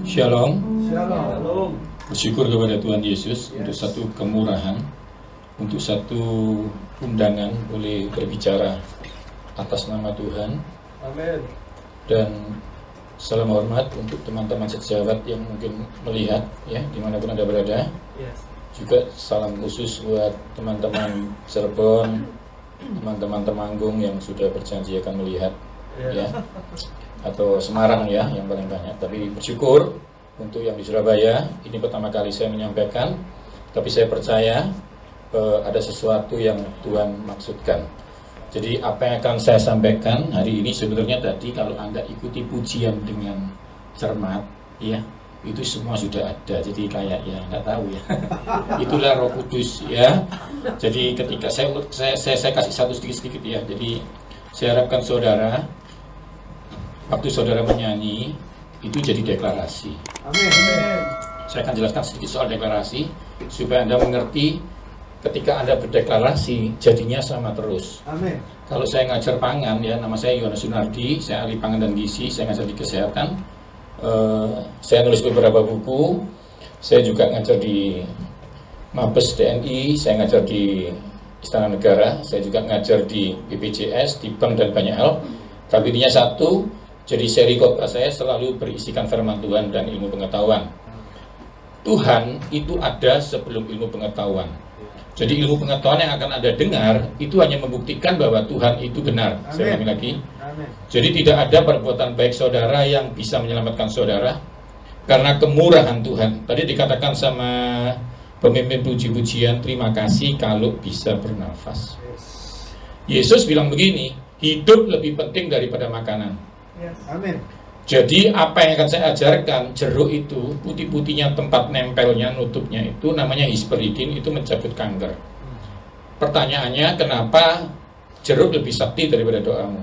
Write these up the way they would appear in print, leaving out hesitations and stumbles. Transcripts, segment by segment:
Shalom. Shalom. Bersyukur kepada Tuhan Yesus untuk satu kemurahan, untuk satu undangan boleh berbicara atas nama Tuhan. Amin. Dan salam hormat untuk teman-teman sejawat yang mungkin melihat ya dimanapun Anda berada. Yes. Juga salam khusus buat teman-teman Cirebon, teman-teman Temanggung yang sudah berjanji akan melihat ya, atau Semarang ya yang paling banyak. Tapi bersyukur untuk yang di Surabaya, ini pertama kali saya menyampaikan, tapi saya percaya ada sesuatu yang Tuhan maksudkan. Jadi apa yang akan saya sampaikan hari ini sebenarnya tadi kalau Anda ikuti pujian dengan cermat ya, itu semua sudah ada. Jadi kayak ya nggak tahu ya. Itulah Roh Kudus ya. Jadi ketika saya kasih satu sedikit ya. Jadi saya harapkan saudara waktu saudara menyanyi itu jadi deklarasi. Amin. Saya akan jelaskan sedikit soal deklarasi supaya Anda mengerti ketika Anda berdeklarasi jadinya sama terus. Amin. Kalau saya ngajar pangan ya, nama saya Yohanes Sunardi, saya ahli pangan dan gizi, saya ngajar di kesehatan. Saya nulis beberapa buku. Saya juga ngajar di Mabes TNI, saya ngajar di Istana Negara, saya juga ngajar di BPJS, di bank dan banyak hal. Tapi intinya satu, jadi seri khotbah saya selalu berisikan firman Tuhan dan ilmu pengetahuan. Tuhan itu ada sebelum ilmu pengetahuan. Jadi ilmu pengetahuan yang akan Anda dengar itu hanya membuktikan bahwa Tuhan itu benar. Amin. Saya ulangi lagi. Amin. Jadi tidak ada perbuatan baik saudara yang bisa menyelamatkan saudara karena kemurahan Tuhan. Tadi dikatakan sama pemimpin puji-pujian, terima kasih kalau bisa bernafas. Yesus bilang begini, hidup lebih penting daripada makanan. Yes. Amin. Jadi apa yang akan saya ajarkan, jeruk itu putih-putihnya tempat nempelnya, nutupnya itu namanya hisperidin, itu mencabut kanker. Pertanyaannya, kenapa jeruk lebih sakti daripada doamu?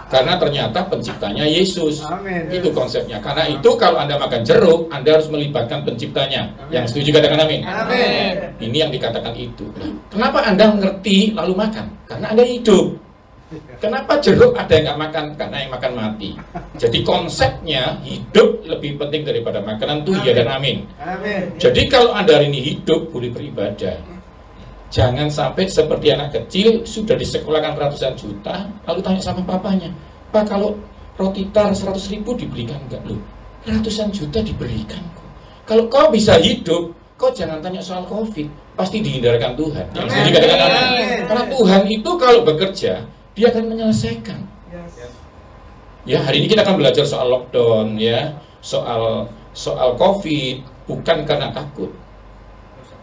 Karena ternyata penciptanya Yesus. Amin. Itu konsepnya. Karena itu kalau Anda makan jeruk, Anda harus melibatkan penciptanya. Amin. Yang setuju katakan amin. Amin. Ini yang dikatakan itu. Kenapa Anda mengerti lalu makan? Karena Anda hidup. Kenapa jeruk ada yang nggak makan? Karena yang makan mati. Jadi konsepnya hidup lebih penting daripada makanan tuh ya dan amin. Amin. Jadi kalau Anda hari ini hidup boleh beribadah. Jangan sampai seperti anak kecil sudah disekolahkan ratusan juta lalu tanya sama papanya, Pak kalau roti tar 100.000 dibelikan enggak? Loh, ratusan juta diberikan kok. Kalau kau bisa hidup, kau jangan tanya soal COVID, pasti dihindarkan Tuhan. Yang setuju katakan amin. Karena Tuhan itu kalau bekerja dia akan menyelesaikan. Yes. Ya, hari ini kita akan belajar soal lockdown ya, soal COVID, bukan karena takut,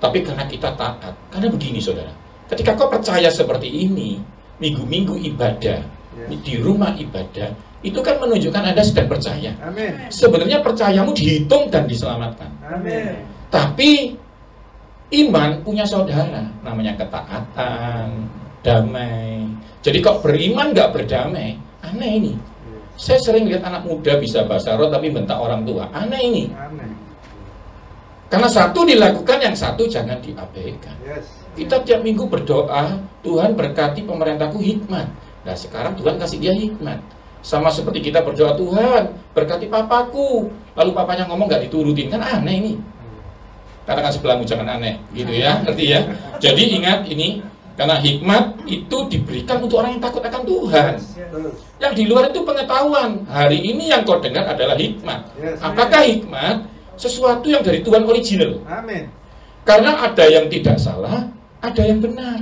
tapi karena kita taat. Karena begini saudara, ketika kau percaya seperti ini, minggu-minggu ibadah, di rumah ibadah, itu kan menunjukkan Anda sedang percaya. Amin. Sebenarnya percayamu dihitung dan diselamatkan. Amin. Tapi iman punya saudara, namanya ketaatan, damai. Jadi kok beriman nggak berdamai, aneh ini. Saya sering lihat anak muda bisa bahasa roh tapi bentak orang tua, aneh ini. Amin. Karena satu dilakukan, yang satu jangan diabaikan. Yes. Kita tiap minggu berdoa, Tuhan berkati pemerintahku hikmat. Nah sekarang Tuhan kasih dia hikmat. Sama seperti kita berdoa, Tuhan berkati papaku, lalu papanya ngomong nggak diturutin, kan aneh ini. Katakan sebelahmu jangan aneh, gitu ya, ngerti ya. Jadi ingat ini, karena hikmat itu diberikan untuk orang yang takut akan Tuhan. Yang di luar itu pengetahuan. Hari ini yang kau dengar adalah hikmat. Yes. Apakah hikmat? Sesuatu yang dari Tuhan original. Amin. Karena ada yang tidak salah, ada yang benar.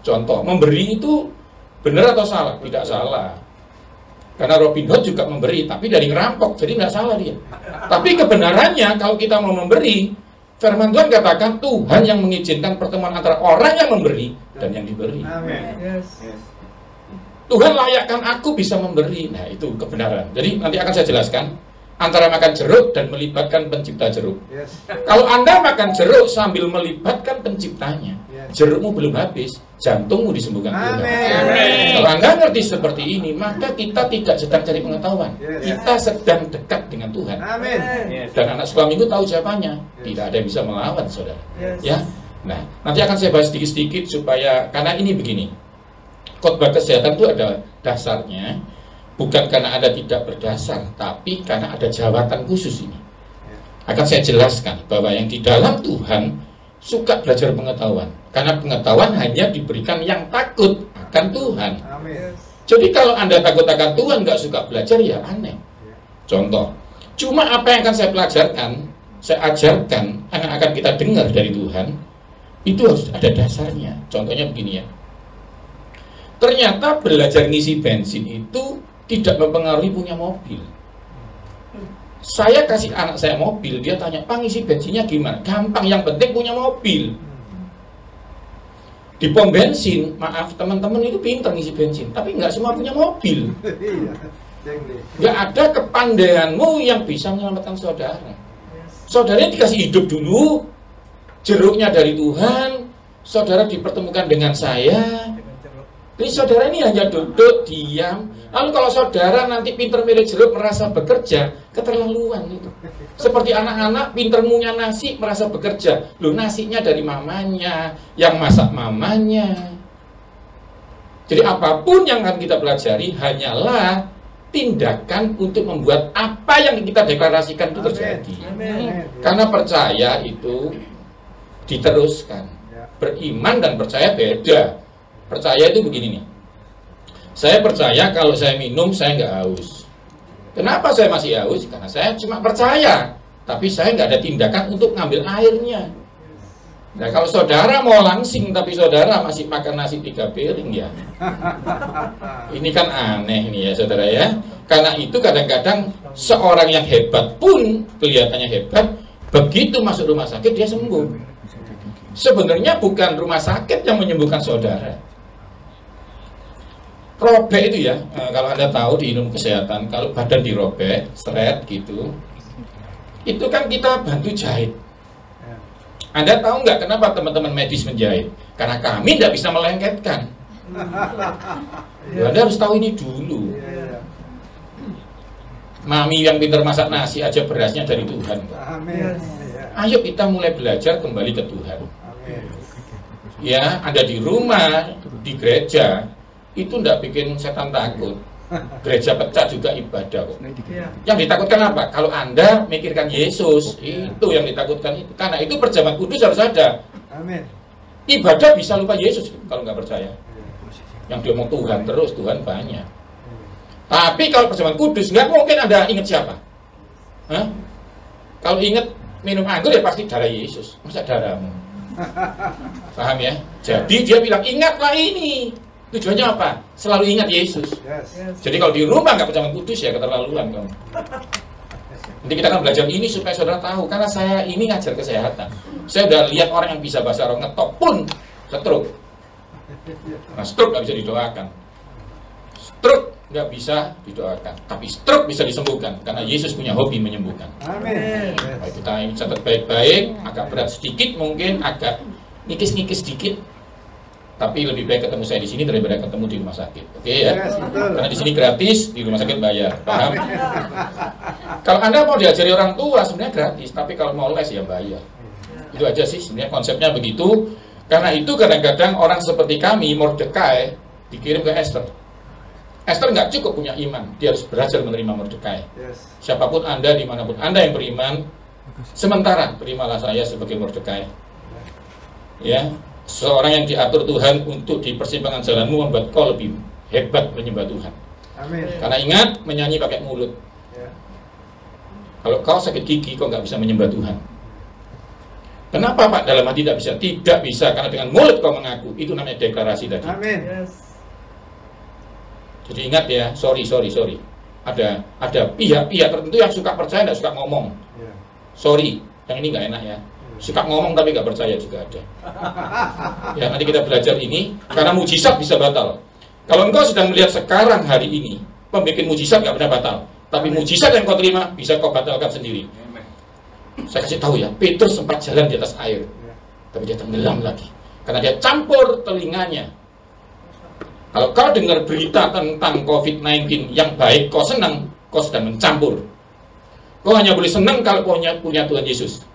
Contoh, memberi itu benar atau salah? Tidak salah. Karena Robin Hood juga memberi, tapi dari ngerampok, jadi nggak salah dia. Tapi kebenarannya, kalau kita mau memberi, firman Tuhan katakan Tuhan yang mengizinkan pertemuan antara orang yang memberi dan yang diberi. Amin. Yes. Tuhan layakkan aku bisa memberi. Nah itu kebenaran. Jadi nanti akan saya jelaskan antara makan jeruk dan melibatkan pencipta jeruk. Yes. Kalau Anda makan jeruk sambil melibatkan penciptanya, jerukmu belum habis, jantungmu disembuhkan Tuhan. Amin. Kalau Anda ngerti seperti ini, maka kita tidak sedang cari pengetahuan. Kita sedang dekat dengan Tuhan. Amin. Dan anak sekolah minggu tahu jawabannya. Tidak ada yang bisa melawan, saudara. Ya. Nah, nanti akan saya bahas sedikit-sedikit supaya, karena ini begini. Khotbah kesehatan itu ada dasarnya bukan karena Anda tidak berdasar, tapi karena ada jawatan khusus ini. Akan saya jelaskan bahwa yang di dalam Tuhan suka belajar pengetahuan, karena pengetahuan hanya diberikan yang takut akan Tuhan. Amin. Jadi kalau Anda takut akan Tuhan, nggak suka belajar, ya aneh. Contoh, cuma apa yang akan saya pelajarkan, saya ajarkan, yang akan kita dengar dari Tuhan, itu harus ada dasarnya. Contohnya begini ya, ternyata belajar ngisi bensin itu tidak mempengaruhi punya mobil. Saya kasih anak saya mobil, dia tanya, "Pak, ngisi bensinnya gimana?" Gampang, yang penting punya mobil. Di pom bensin, maaf teman-teman itu pintar ngisi bensin, tapi nggak semua punya mobil. Nggak ada kepandaianmu yang bisa menyelamatkan saudara. Saudaranya dikasih hidup dulu, jeruknya dari Tuhan, saudara dipertemukan dengan saya. Jadi saudara ini hanya duduk, diam. Lalu kalau saudara nanti pinter milih jeruk, merasa bekerja, keterlaluan itu. Seperti anak-anak pinter ngunyah nasi, merasa bekerja. Loh, nasinya dari mamanya, yang masak mamanya. Jadi apapun yang akan kita pelajari hanyalah tindakan untuk membuat apa yang kita deklarasikan itu terjadi. Amin. Karena percaya itu diteruskan. Beriman dan percaya beda. Percaya itu begini nih. Saya percaya kalau saya minum saya nggak haus. Kenapa saya masih haus? Karena saya cuma percaya, tapi saya nggak ada tindakan untuk ngambil airnya. Nah, kalau saudara mau langsing tapi saudara masih makan nasi 3 piring ya, ini kan aneh nih ya saudara ya. Karena itu kadang-kadang seorang yang hebat pun kelihatannya hebat, begitu masuk rumah sakit dia sembuh. Sebenarnya bukan rumah sakit yang menyembuhkan saudara. Robek itu ya, kalau Anda tahu di ilmu kesehatan, kalau badan dirobek, seret gitu, itu kan kita bantu jahit. Anda tahu nggak kenapa teman-teman medis menjahit? Karena kami tidak bisa melengketkan. Anda harus tahu ini dulu. Mami yang pintar masak nasi aja berasnya dari Tuhan. Ayo kita mulai belajar kembali ke Tuhan. Ya, Anda di rumah, di gereja, itu tidak bikin setan takut. Gereja pecah juga ibadah kok. Yang ditakutkan apa? Kalau Anda mikirkan Yesus, itu yang ditakutkan itu. Karena itu perjamuan kudus harus ada. Amin. Ibadah bisa lupa Yesus kalau nggak percaya. Yang diomong Tuhan terus, Tuhan banyak. Tapi kalau perjamuan kudus nggak mungkin Anda ingat siapa. Hah? Kalau ingat minum anggur ya pasti darah Yesus, masa darahmu. Paham ya? Jadi dia bilang ingatlah ini. Tujuannya apa? Selalu ingat Yesus. Jadi kalau di rumah nggak perjamuan kudus ya keterlaluan kamu. Nanti kita akan belajar ini supaya saudara tahu. Karena saya ini ngajar kesehatan. Saya udah lihat orang yang bisa bahasa roh ngetop pun stroke. Nah, stroke nggak bisa didoakan. Stroke nggak bisa didoakan. Tapi stroke bisa disembuhkan. Karena Yesus punya hobi menyembuhkan. Amin. Baik, kita catat baik-baik. Agak berat sedikit mungkin, agak nikis-nikis sedikit. Tapi lebih baik ketemu saya di sini daripada ketemu di rumah sakit. Oke ya? Karena di sini gratis, di rumah sakit bayar. Paham? Kalau Anda mau diajari orang tua sebenarnya gratis, tapi kalau mau les ya bayar. Itu aja sih sebenarnya konsepnya begitu. Karena itu kadang-kadang orang seperti kami, Mordekai, dikirim ke Esther. Esther nggak cukup punya iman, dia harus belajar menerima Mordekai. Siapapun Anda, dimanapun Anda yang beriman, sementara terimalah saya sebagai Mordekai. Ya. Seorang yang diatur Tuhan untuk di persimpangan jalanmu membuat kau lebih hebat menyembah Tuhan. Amin. Karena ingat, menyanyi pakai mulut. Kalau kau sakit gigi, kau nggak bisa menyembah Tuhan. Kenapa Pak? Dalam hati tidak bisa. Tidak bisa, karena dengan mulut kau mengaku. Itu namanya deklarasi tadi. Amin. Jadi ingat ya, sorry. Ada pihak-pihak tertentu yang suka percaya, tidak suka ngomong. Sorry, yang ini nggak enak ya. Suka ngomong tapi nggak percaya juga ada. Ya, nanti kita belajar ini karena mujizat bisa batal. Kalau engkau sedang melihat sekarang hari ini, pembikin mujizat nggak pernah batal. Tapi mujizat yang kau terima bisa kau batalkan sendiri. Saya kasih tahu ya, Petrus sempat jalan di atas air, tapi dia tenggelam lagi karena dia campur telinganya. Kalau kau dengar berita tentang COVID-19 yang baik, kau senang, kau sedang mencampur. Kau hanya boleh senang kalau punya Tuhan Yesus.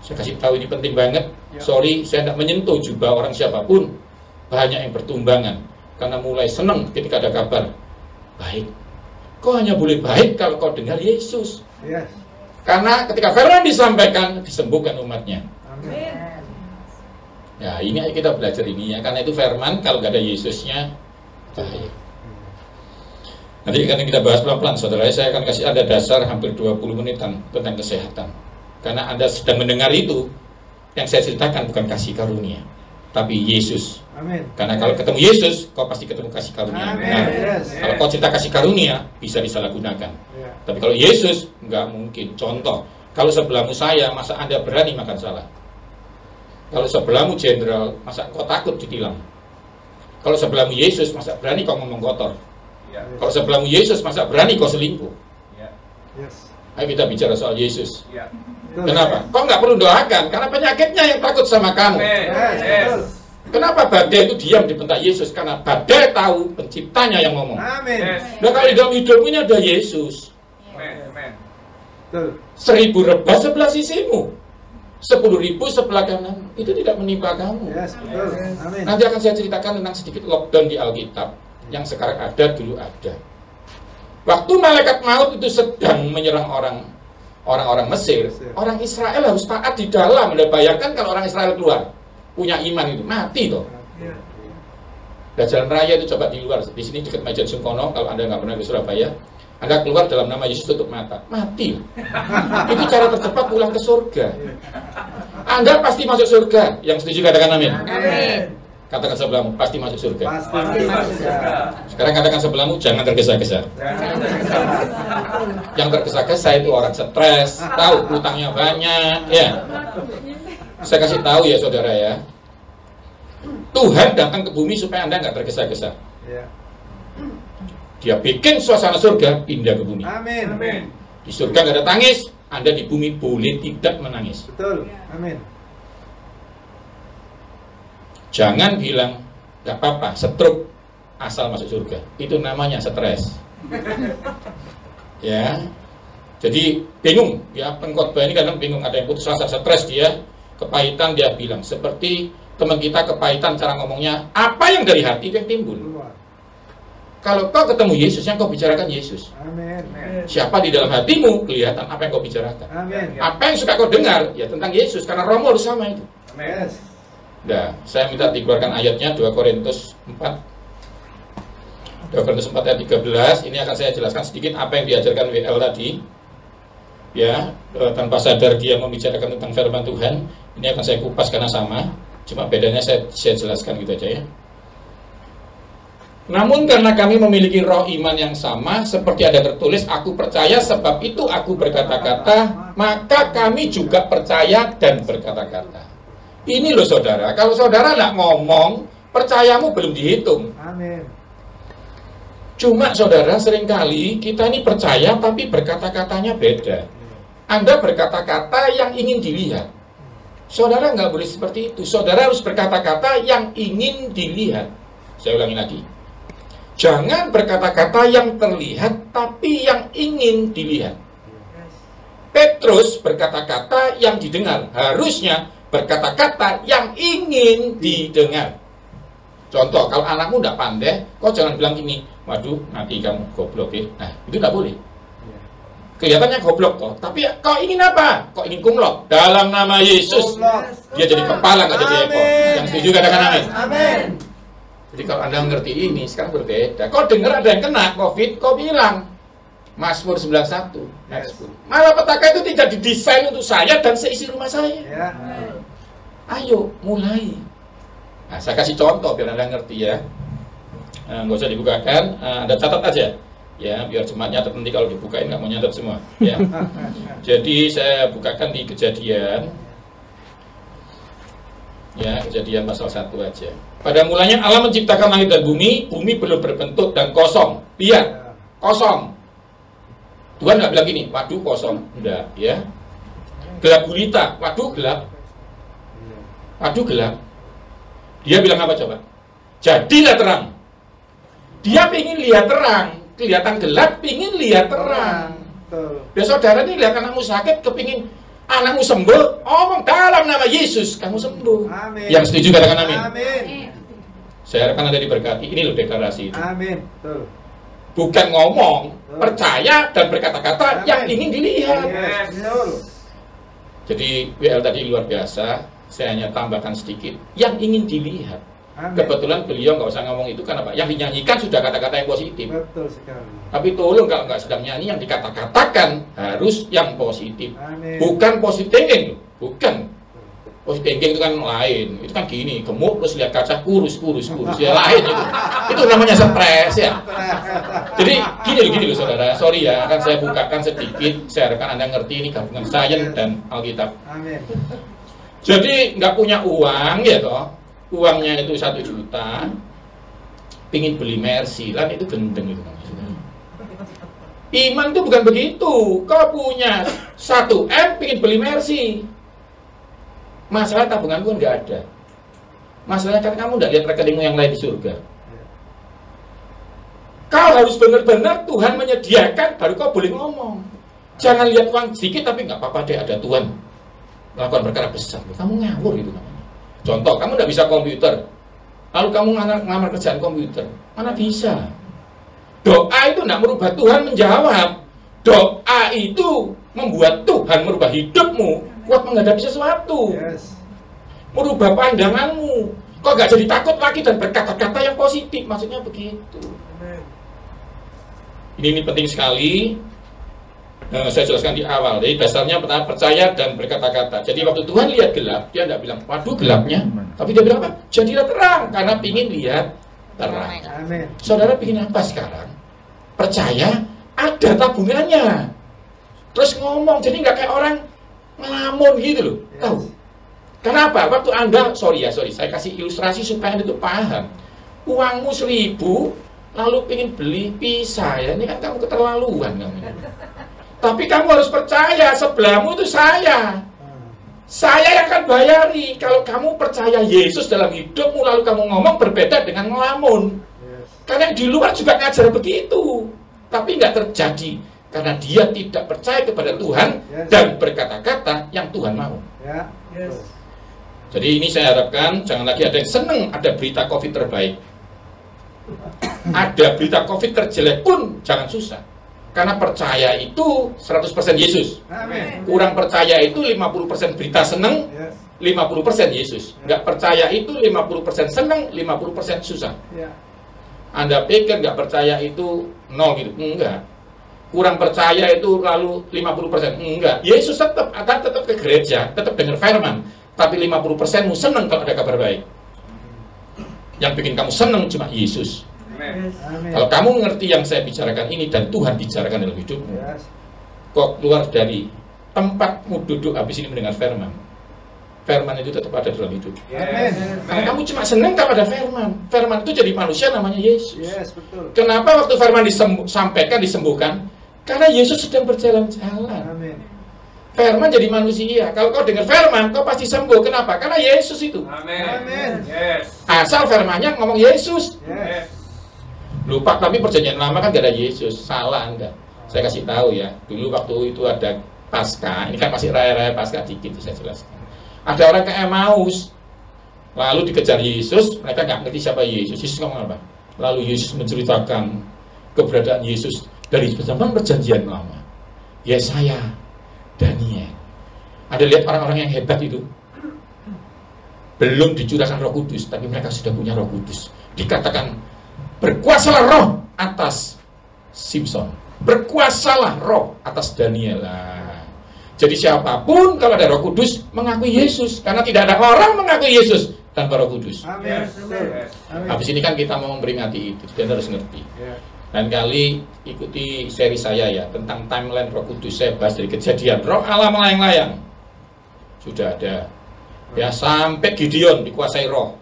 Saya kasih tahu ini penting banget. Sorry, saya tidak menyentuh jubah orang siapapun. Banyak yang bertumbangan karena mulai senang ketika ada kabar baik. Kau hanya boleh baik kalau kau dengar Yesus. Yes. Karena ketika firman disampaikan, disembuhkan umatnya. Amin. Ya, ini kita belajar ini ya. Karena itu firman kalau nggak ada Yesusnya, bahaya. Nanti akan kita bahas pelan-pelan, saudara. Saya akan kasih ada dasar hampir 20 menitan tentang kesehatan. Karena Anda sedang mendengar itu, yang saya ceritakan bukan kasih karunia, tapi Yesus. Amin. Karena kalau ketemu Yesus, kau pasti ketemu kasih karunia. Amin. Nah, Yes. kalau kau cerita kasih karunia, bisa disalahgunakan. Ya. Tapi kalau Yesus, nggak mungkin. Contoh, kalau sebelahmu saya, masa Anda berani makan salah? Kalau sebelahmu jenderal, masa kau takut ditilang? Kalau sebelahmu Yesus, masa berani kau ngomong kotor? Kalau sebelahmu Yesus, masa berani kau selingkuh? Yes. Ayo kita bicara soal Yesus. Betul. Kenapa? Kau nggak perlu doakan, karena penyakitnya yang takut sama kamu. Yes. Betul. Kenapa badai itu diam di bentak Yesus? Karena badai tahu penciptanya yang ngomong. Amin. Nah, kalau di dalam hidupmu ini ada Yesus. Betul. 1000 rebah sebelah sisimu, 10.000 sebelah kanan. Itu tidak menimpa kamu. Yes. Betul. Amin. Nanti akan saya ceritakan tentang sedikit lockdown di Alkitab yang sekarang ada, dulu ada. Waktu malaikat maut itu sedang menyerang orang-orang Mesir, orang Israel harus taat di dalam. Anda bayangkan kalau orang Israel keluar, punya iman itu, mati toh. Ya. Dan jalan raya itu coba di luar, di sini dekat Majen Sungkono, kalau Anda nggak pernah ke Surabaya, Anda keluar dalam nama Yesus tutup mata, mati. Itu cara tercepat pulang ke surga. Anda pasti masuk surga. Yang setuju katakan amin. Amin. Katakan sebelahmu, pasti masuk surga. Pasti masuk surga. Sekarang katakan sebelahmu, jangan tergesa-gesa. Yang tergesa-gesa itu orang stres, tahu utangnya banyak, ya. Saya kasih tahu ya saudara ya, Tuhan datang ke bumi supaya Anda nggak tergesa-gesa. Ya. Dia bikin suasana surga, pindah ke bumi. Amin. Amin. Di surga nggak ada tangis, Anda di bumi boleh tidak menangis. Betul. Amin. Jangan bilang nggak apa-apa, stroke asal masuk surga. Itu namanya stres. Ya, jadi bingung. Ya, pengkhotbah ini kadang bingung. Ada yang putus asa, stres dia, kepahitan dia bilang. Seperti teman kita kepahitan cara ngomongnya. Apa yang dari hati itu yang timbul. Keluar. Kalau kau ketemu Yesus, yang kau bicarakan Yesus. Amin. Siapa di dalam hatimu, kelihatan apa yang kau bicarakan. Amin. Apa yang suka kau dengar, ya tentang Yesus. Karena Romo harus sama itu. Yes. Nah, saya minta dikeluarkan ayatnya 2 Korintus 4. 2 Korintus 4 ayat 13. Ini akan saya jelaskan sedikit apa yang diajarkan WL tadi. Ya, tanpa sadar dia membicarakan tentang firman Tuhan. Ini akan saya kupas karena sama. Cuma bedanya saya jelaskan gitu aja ya. Namun karena kami memiliki roh iman yang sama, seperti ada tertulis, aku percaya sebab itu aku berkata-kata, maka kami juga percaya dan berkata-kata. Ini loh saudara, kalau saudara nggak ngomong, percayamu belum dihitung. Amin. Cuma saudara, seringkali kita ini percaya tapi berkata-katanya beda. Anda berkata-kata yang ingin dilihat. Saudara nggak boleh seperti itu. Saudara harus berkata-kata yang ingin dilihat. Saya ulangi lagi. Jangan berkata-kata yang terlihat, tapi yang ingin dilihat. Petrus berkata-kata yang didengar. Harusnya berkata-kata yang ingin didengar. Contoh, kalau anakmu tidak pandai, kau jangan bilang gini, waduh, nanti kamu goblok ya. Nah, itu tidak boleh. Kelihatannya goblok toh, tapi kau ingin apa? Kau ingin kumlot. Dalam nama Yesus, dia jadi kepala, nggak jadi ekor. Yang setuju katakan amin. Amin. Jadi kalau Anda mengerti ini, sekarang berbeda. Kau dengar ada yang kena COVID, kau bilang Mazmur 91. Yes. Malah petaka itu tidak didesain untuk saya dan seisi rumah saya. Ya. Ayo, mulai. Nah, saya kasih contoh biar Anda ngerti ya. Nggak usah dibukakan, Anda catat aja. Ya, biar cuma nyatet, nanti kalau dibukain nggak mau nyatet semua. Ya. Jadi saya bukakan di Kejadian. Ya, Kejadian pasal 1 aja. Pada mulanya Allah menciptakan langit dan bumi belum berbentuk dan kosong. Lihat, kosong. Tuhan nggak bilang gini, waduh kosong. Enggak, ya. Gelap gulita, waduh gelap. Waduh gelap. Dia bilang apa coba? Jadilah terang. Dia ingin lihat terang. Kelihatan gelap, ingin lihat terang. Ya saudara ini lihat anakmu sakit, kepingin anakmu sembuh, omong dalam nama Yesus, kamu sembuh. Amin. Yang setuju katakan amin. Amin. Saya harapkan Anda diberkati. Ini loh deklarasi itu. Amin. Betul. bukan ngomong, percaya dan berkata-kata yang ingin dilihat. Jadi WL tadi luar biasa, saya hanya tambahkan sedikit, yang ingin dilihat. Amin. Kebetulan beliau nggak usah ngomong itu, karena apa? Yang dinyanyikan sudah kata-kata yang positif. Betul sekali. Tapi tolong kalau nggak sedang nyanyi, yang dikata-katakan harus yang positif. Amin. Bukan positive thinking, bukan. Positive thinking itu kan lain, itu kan gini, gemuk terus lihat kaca kurus, ya lain itu. Itu namanya stres ya. Jadi gini loh saudara, sorry ya, akan saya bukakan sedikit, saya harapkan Anda ngerti ini gabungan sains dan Alkitab. Amin. Jadi nggak punya uang ya toh, uangnya itu 1 juta, pingin beli Mercy, kan itu gendeng itu. Iman itu bukan begitu, kau punya 1 M pingin beli Mercy. Masalah tabungan pun nggak ada. Masalahnya kan kamu nggak lihat rekeningmu yang lain di surga. Kau harus benar-benar Tuhan menyediakan, baru kau boleh ngomong. Jangan lihat uang sedikit tapi nggak apa-apa deh, ada Tuhan melakukan perkara besar. Kamu ngawur itu namanya. Contoh, kamu nggak bisa komputer, lalu kamu ngamar kerjaan komputer, mana bisa? Doa itu nggak merubah Tuhan menjawab. Doa itu membuat Tuhan merubah hidupmu kuat menghadapi sesuatu, merubah pandanganmu. Kok nggak jadi takut lagi dan berkata-kata yang positif, maksudnya begitu. Ini penting sekali. Saya jelaskan di awal. Jadi dasarnya pertama percaya dan berkata-kata. Jadi waktu Tuhan lihat gelap, dia tidak bilang, waduh gelapnya, tapi dia bilang apa? Jadilah terang, karena pingin lihat terang. Amin. Saudara pingin apa sekarang? Percaya, ada tabungannya. Terus ngomong, jadi nggak kayak orang ngelamun gitu loh. Tahu? Kenapa? Waktu Anda, sorry, saya kasih ilustrasi supaya Anda itu paham. Uangmu 1.000, lalu pengen beli pizza, ya ini kan kamu keterlaluan kamu. Tapi kamu harus percaya, sebelahmu itu saya yang akan bayari. Kalau kamu percaya Yesus dalam hidupmu, lalu kamu ngomong, berbeda dengan ngelamun. Karena di luar juga ngajar begitu, tapi nggak terjadi karena dia tidak percaya kepada Tuhan dan berkata-kata yang Tuhan mau. Jadi ini saya harapkan jangan lagi ada yang seneng ada berita COVID terbaik. Ada berita COVID terjelek pun jangan susah. Karena percaya itu 100% Yesus. Amin. Kurang percaya itu 50% berita seneng, 50% Yesus. Nggak percaya itu 50% seneng, 50% susah. Anda pikir nggak percaya itu 0 gitu? Enggak. Kurang percaya itu lalu 50%? Enggak. Yesus tetap ke gereja, tetap dengar firman. Tapi 50%mu seneng kalau ada kabar baik. Yang bikin kamu seneng cuma Yesus. Amin. Kalau kamu mengerti yang saya bicarakan ini dan Tuhan bicarakan dalam hidupmu, kok keluar dari tempatmu duduk habis ini mendengar firman, firman itu tetap ada dalam hidup. Karena kamu cuma senang kalau ada firman. Firman itu jadi manusia namanya Yesus. Betul. Kenapa waktu firman disampaikan disembuhkan? Karena Yesus sedang berjalan-jalan. Amin. Firman jadi manusia. Kalau kau dengar firman, kau pasti sembuh. Kenapa? Karena Yesus itu. Amin. Asal firmannya ngomong Yesus. Lupa, tapi perjanjian lama kan gak ada Yesus. Salah Anda. Saya kasih tahu ya. Dulu waktu itu ada Paskah. Ini kan masih raya-raya Paskah dikit, saya jelaskan. Ada orang ke Emmaus, lalu dikejar Yesus. Mereka nggak ngerti siapa Yesus. Yesus ngomong apa? Lalu Yesus menceritakan keberadaan Yesus dari zaman perjanjian lama. Yesaya, Daniel. Ada lihat orang-orang yang hebat itu? Belum dicurahkan Roh Kudus, tapi mereka sudah punya Roh Kudus. Dikatakan berkuasalah roh atas Simpson, berkuasalah roh atas Daniel. Jadi siapapun kalau ada Roh Kudus mengakui Yesus, karena tidak ada orang mengakui Yesus tanpa Roh Kudus. Amin. Habis ini kan kita mau memperingati itu, kita harus ngerti. Dan kali ikuti seri saya ya tentang timeline Roh Kudus, saya bahas dari Kejadian, Roh Allah melayang-layang sudah ada ya, sampai Gideon dikuasai roh,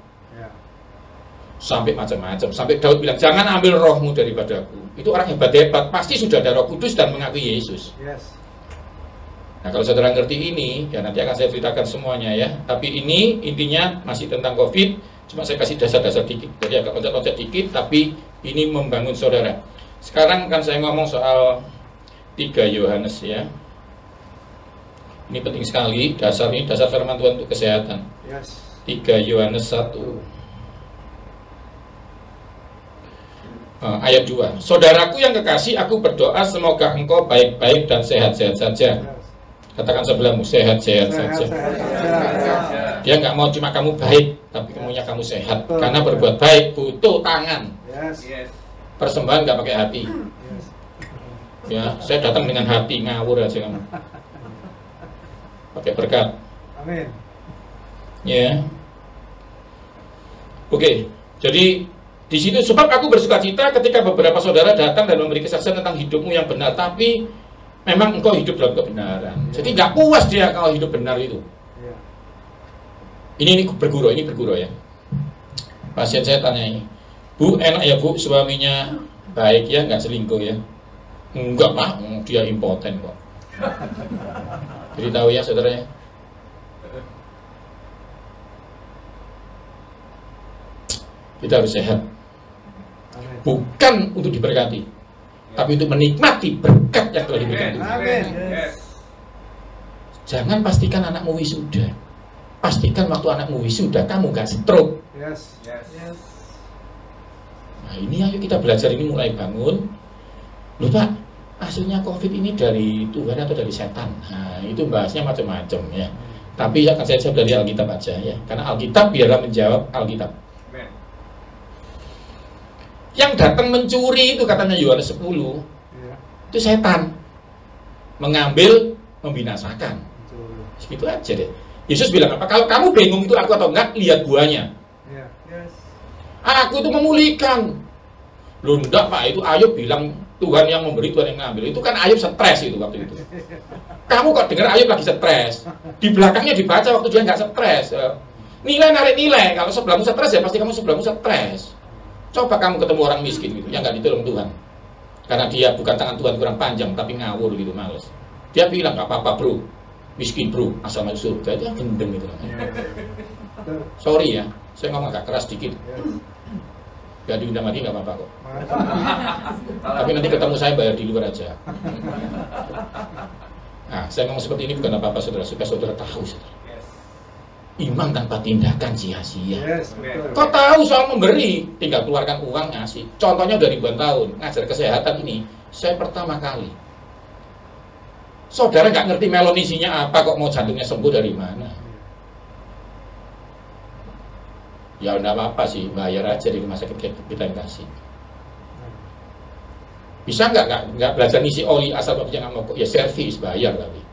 sampai macam-macam, sampai Daud bilang jangan ambil rohmu daripadaku. Itu orang hebat-hebat, pasti sudah ada Roh Kudus dan mengakui Yesus. Nah kalau saudara ngerti ini, ya nanti akan saya ceritakan semuanya ya. Tapi ini intinya masih tentang COVID, cuma saya kasih dasar-dasar dikit. Jadi agak loncat-loncat dikit, tapi ini membangun saudara. Sekarang kan saya ngomong soal 3 Yohanes ya. Ini penting sekali, dasar ini dasar firman Tuhan untuk kesehatan. 3 Yohanes 1. Ayat 2. Saudaraku yang kekasih, aku berdoa semoga engkau baik-baik dan sehat-sehat saja. Katakan sebelahmu, sehat-sehat saja. Dia nggak mau cuma kamu baik, tapi maunya kamu sehat. Karena berbuat baik butuh tangan. Persembahan nggak pakai hati. Ya, saya datang dengan hati, ngawur aja kamu. Pakai berkat. Amin. Ya. Oke, jadi di situ sebab aku bersukacita ketika beberapa saudara datang dan memberi kesaksian tentang hidupmu yang benar, tapi memang engkau hidup dalam kebenaran. Jadi nggak puas dia kalau hidup benar itu. Ini berguru ya. Pasien saya tanya ini, Bu, enak ya Bu, suaminya baik ya, nggak selingkuh ya? Enggak Pak, dia impoten kok. Jadi tahu ya saudaranya. Kita harus sehat. Bukan untuk diberkati, tapi untuk menikmati berkat yang telah diberikan Tuhan. Jangan pastikan anakmu wisuda. Pastikan waktu anakmu wisuda kamu gak stroke. Nah ini ayo kita belajar ini mulai bangun. Loh Pak, hasilnya COVID ini dari Tuhan atau dari setan? Nah itu bahasnya macam-macam ya. Tapi akan saya jawab dari Alkitab aja ya. Karena Alkitab biarlah menjawab Alkitab. Yang datang mencuri itu katanya Yohanes 10 itu setan, mengambil, membinasakan. Segitu aja deh. Yesus bilang apa? Kalau kamu bingung itu aku atau enggak, lihat buahnya. Aku itu memulihkan. Loh enggak Pak, itu Ayub bilang Tuhan yang memberi, Tuhan yang mengambil. Itu kan Ayub stres itu waktu itu. Kamu kok dengar Ayub lagi stres? Di belakangnya dibaca waktu dia nggak stres. Nilai narik nilai. Kalau sebelahmu stres ya pasti kamu sebelahmu stres. Coba kamu ketemu orang miskin gitu, yang nggak ditolong Tuhan. Karena dia bukan tangan Tuhan kurang panjang, tapi ngawur gitu, males. Dia bilang, nggak apa-apa bro, miskin bro, asal masuk surga. Dia gendeng gitu. Sorry ya, saya ngomong agak keras dikit. Gak diundang lagi nggak apa-apa kok. Tapi nanti ketemu saya bayar di luar aja. Nah, saya ngomong seperti ini bukan apa-apa saudara, supaya saudara tahu saudara. Iman tanpa tindakan sia-sia. Kau tahu soal memberi, tinggal keluarkan uang ngasih. Contohnya udah ribuan tahun ngajar kesehatan ini, saya pertama kali. Saudara nggak ngerti melon isinya apa, kok mau jantungnya sembuh dari mana? Ya udah apa-apa sih, bayar aja di rumah sakit kita yang kasih. Bisa nggak belajar ngisi oli asal bapak nggak mau kok? Ya servis bayar tapi.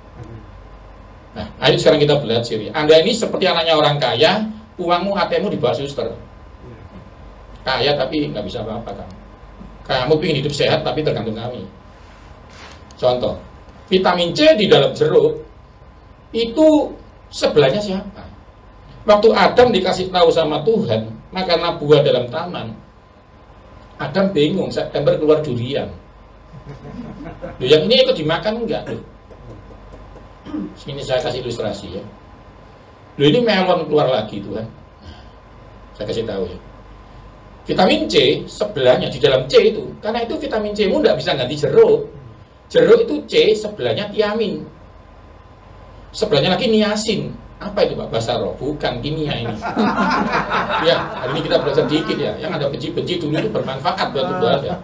Nah, ayo sekarang kita belajar ya. Anda ini seperti anaknya orang kaya, uangmu ATM-mu di bawah suster. Kaya tapi nggak bisa apa-apa kamu. Kamu ingin hidup sehat tapi tergantung kami. Contoh, vitamin C di dalam jeruk itu sebelahnya siapa? Waktu Adam dikasih tahu sama Tuhan, makanlah buah dalam taman. Adam bingung, September keluar durian. Loh, yang ini ikut dimakan enggak? Loh. Sini saya kasih ilustrasi ya. Loh ini melon keluar lagi Tuhan. Saya kasih tahu ya. Vitamin C sebelahnya di dalam C itu, karena itu vitamin C mu enggak bisa ganti jeruk. Jeruk itu C sebelahnya tiamin. Sebelahnya lagi niasin. Apa itu Pak? Bahasa roh, bukan kimia ini. Ya, hari ini kita belajar dikit ya. Yang ada benci-benci dulu itu bermanfaat buat tubuh Anda.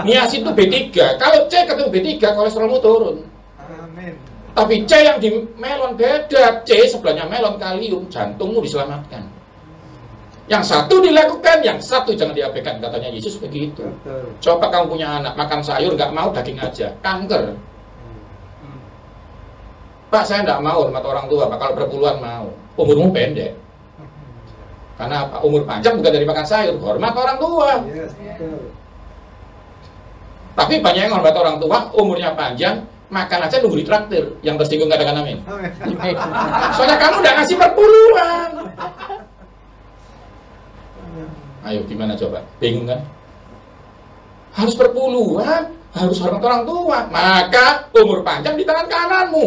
Niasin itu B3. Kalau C ketemu B3, kolesterolmu turun. Amin. Tapi C yang di melon beda. C sebelahnya melon kalium, jantungmu diselamatkan. Yang satu dilakukan, yang satu jangan diabaikan. Katanya Yesus begitu. Betul. Coba kamu punya anak, makan sayur nggak mau, daging aja, kanker. Pak, saya nggak mau hormat orang tua, Pak. Kalau berpuluhan mau. Umurmu pendek. Karena apa? Umur panjang bukan dari makan sayur, hormat orang tua. Yes, betul. Tapi banyak yang hormat orang tua, umurnya panjang, makan aja nunggu ditraktir. Yang tersinggung katakan amin. Amin. Soalnya kamu udah ngasih perpuluhan. Ayo gimana coba? Bingung kan? Harus perpuluhan, harus hormat orang tua. Maka umur panjang di tangan kananmu,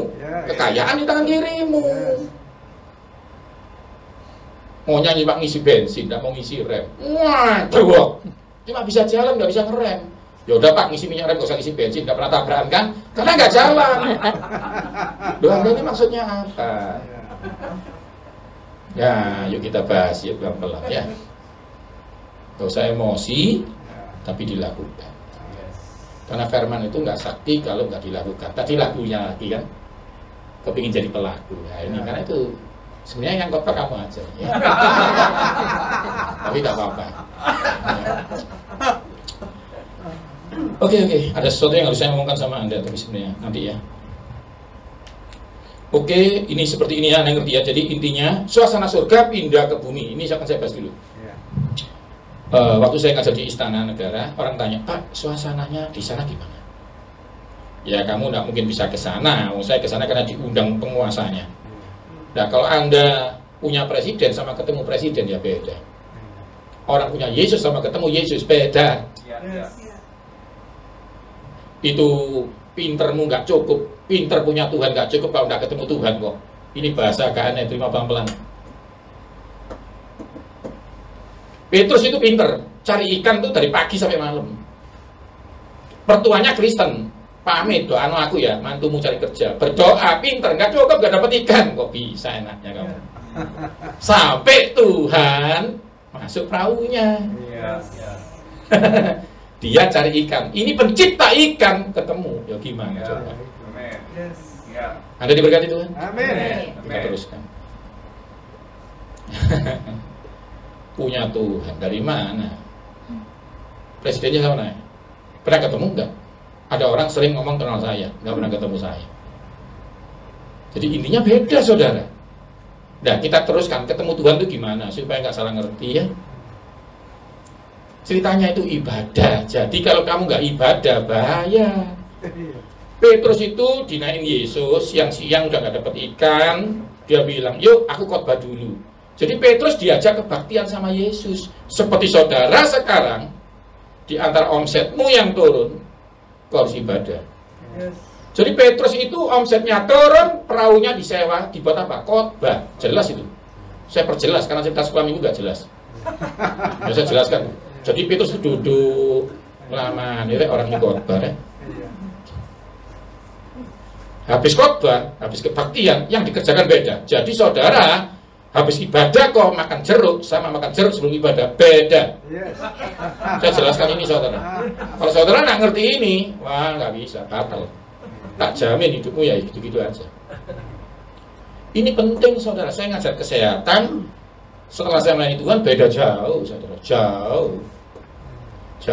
kekayaan di tangan kirimu. Mau nyanyi Pak ngisi bensin, tidak mau ngisi rem. Wah, cowok. Cuma bisa jalan, nggak bisa ngerem. Ya udah Pak, ngisi minyak rem, gak usah ngisi bensin, nggak pernah tabrakan kan? Karena nggak jalan. Doa Anda ini maksudnya apa? Ya, yuk kita bahas ya pelan-pelan ya. Gak usah emosi, tapi dilakukan. Karena firman itu nggak sakti kalau nggak dilakukan. Tadi lagunya lagi kan, kepingin jadi pelaku. Nah, ini karena itu sebenarnya yang kotor kamu aja. Ya. Tapi nggak apa-apa. Ya. Oke, ada sesuatu yang harus saya ngomongkan sama Anda tapi sebenarnya nanti ya. Oke, ini seperti ini ya, Anda ngerti ya. Jadi intinya suasana surga pindah ke bumi. Ini akan saya bahas dulu. Waktu saya ngajar di Istana Negara, orang tanya, Pak, suasananya di sana gimana? Ya kamu nggak mungkin bisa ke sana. Saya ke sana karena diundang penguasanya. Nah kalau Anda punya presiden sama ketemu presiden ya beda. Orang punya Yesus sama ketemu Yesus beda. Itu pintermu nggak cukup, pinter punya Tuhan nggak cukup kalau nggak ketemu Tuhan kok. Ini bahasa aneh, terima pelan-pelan. Petrus itu pinter, cari ikan tuh dari pagi sampai malam. Pertuanya Kristen, pamit doa aku ya, mantumu cari kerja, berdoa pinter, nggak cukup nggak dapat ikan, kok bisa enaknya kamu. Sampai Tuhan masuk perahunya. Dia cari ikan, ini pencipta ikan ketemu, ya gimana coba? Anda diberkati Tuhan? Amin. Kita teruskan. Punya Tuhan dari mana? Presidennya sama mana? Pernah ketemu enggak? Ada orang sering ngomong kenal saya, enggak pernah ketemu saya. Jadi intinya beda saudara. Nah kita teruskan, ketemu Tuhan itu gimana supaya nggak salah ngerti ya. Ceritanya itu ibadah. Jadi kalau kamu nggak ibadah bahaya. Petrus itu dinaikin Yesus, siang-siang udah nggak dapat ikan, dia bilang, yuk aku khotbah dulu. Jadi Petrus diajak kebaktian sama Yesus. Seperti saudara sekarang, di antara omsetmu yang turun, kau harus ibadah. Jadi Petrus itu omsetnya turun, perahunya disewa, dibuat apa? Khotbah. Jelas itu. Saya perjelas, karena cerita sekolah minggu nggak jelas. Ya, saya jelaskan. Jadi Petrus itu duduk lama, nih orang ini khotbah. Habis khotbah, habis kebaktian, yang dikerjakan beda. Jadi saudara, habis ibadah kok makan jeruk sama makan jeruk sebelum ibadah beda. Saya jelaskan ini saudara. Kalau saudara nggak ngerti ini, wah nggak bisa, batal. Tak jamin hidupmu ya gitu-gitu aja. Ini penting saudara. Saya ngajar kesehatan. Setelah saya melayani Tuhan beda jauh saudara, jauh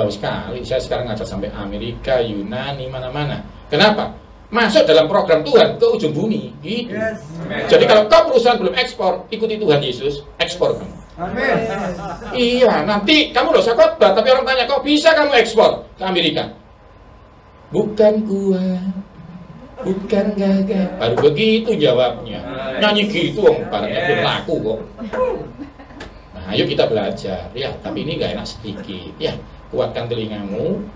sekali. Saya sekarang ngajar sampai Amerika, Yunani, mana-mana. Kenapa? Masuk dalam program Tuhan ke ujung bumi gitu. Jadi kalau kau perusahaan belum ekspor, ikuti Tuhan Yesus, ekspor kamu. Amin. Iya, nanti kamu dosa khotbah, tapi orang tanya, kok bisa kamu ekspor ke Amerika? Bukan kuat, bukan gagah. Baru begitu jawabnya. Nyanyi gitu, barangnya belum laku kok. Nah, ayo kita belajar ya, tapi ini nggak enak sedikit ya. Kuatkan telingamu.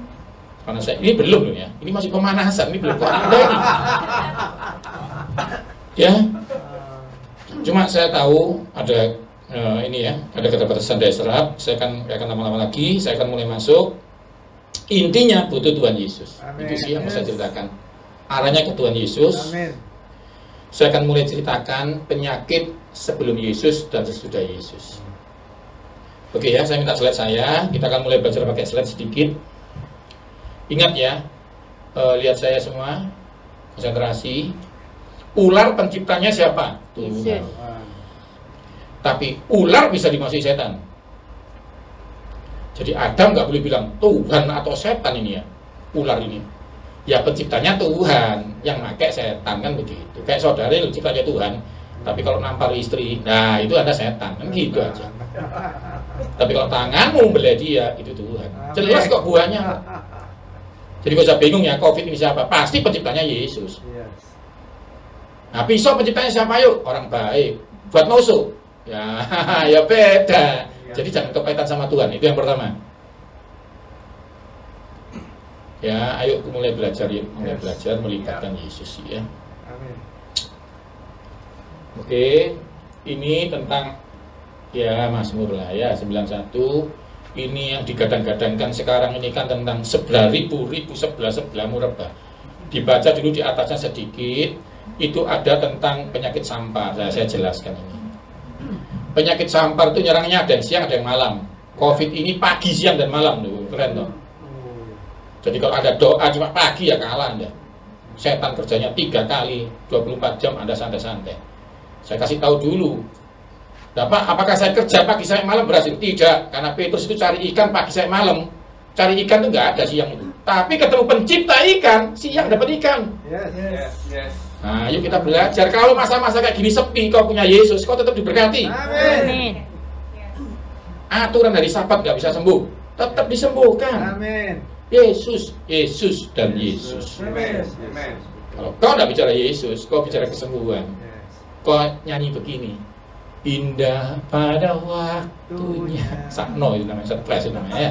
Karena saya ini belum loh ya, ini masih pemanasan, ini belum kuat ini. Ya, cuma saya tahu ada ini ya, ada keterbatasan daya serap. Saya akan lama-lama lagi, saya akan mulai masuk. Intinya butuh Tuhan Yesus. Amin. Itu sih yang saya ceritakan. Arahnya ke Tuhan Yesus. Amin. Saya akan mulai ceritakan penyakit sebelum Yesus dan sesudah Yesus. Oke ya, saya minta slide saya. Kita akan mulai belajar pakai slide sedikit. Ingat ya, lihat saya semua, konsentrasi. Ular penciptanya siapa? Tuhan. Tapi ular bisa dimasuki setan. Jadi Adam nggak boleh bilang Tuhan atau setan ini ya, ular ini. Ya penciptanya Tuhan, yang pakai setan kan begitu. Kayak saudara yang ciptanya Tuhan, tapi kalau nampar istri, nah itu ada setan, kan gitu aja. Tapi kalau tanganmu belah dia, itu Tuhan. Jelas kok buahnya. Jadi gak usah bingung ya, COVID ini siapa? Pasti penciptanya Yesus. Nah pisau penciptanya siapa yuk? Orang baik. Buat nusuk? Ya, ya beda. Jadi jangan kepaitan sama Tuhan, itu yang pertama. Ya, ayo mulai belajar ya, mulai belajar melibatkan Yesus ya. Oke, ini tentang ya Mazmur lah ya 91. Ini yang digadang-gadangkan sekarang ini kan tentang 11.000 murabba. Dibaca dulu di atasnya sedikit. Itu ada tentang penyakit sampar. Nah, saya jelaskan ini. Penyakit sampar itu nyerangnya ada yang siang ada yang malam. COVID ini pagi, siang dan malam tuh, keren tuh. Jadi kalau ada doa cuma pagi ya kalah Anda. Setan kerjanya 3 kali, 24 jam Anda santai-santai. Saya kasih tahu dulu. Bapak, apakah saya kerja pagi sampai malam berhasil? Tidak, karena Petrus itu cari ikan pagi sampai malam. Cari ikan itu nggak ada siang itu. Tapi ketemu pencipta ikan, siang dapat ikan. Yes. Nah, yuk kita belajar. Kalau masa-masa kayak gini sepi, kau punya Yesus, kau tetap diberkati. Amin. Aturan dari Sabat nggak bisa sembuh, tetap disembuhkan. Amin. Yesus, Yesus, dan Yesus. Amin. Kalau kau nggak bicara Yesus, kau bicara kesembuhan. Kau nyanyi begini, indah pada waktunya. Sakno itu namanya, surprise itu namanya. Ya.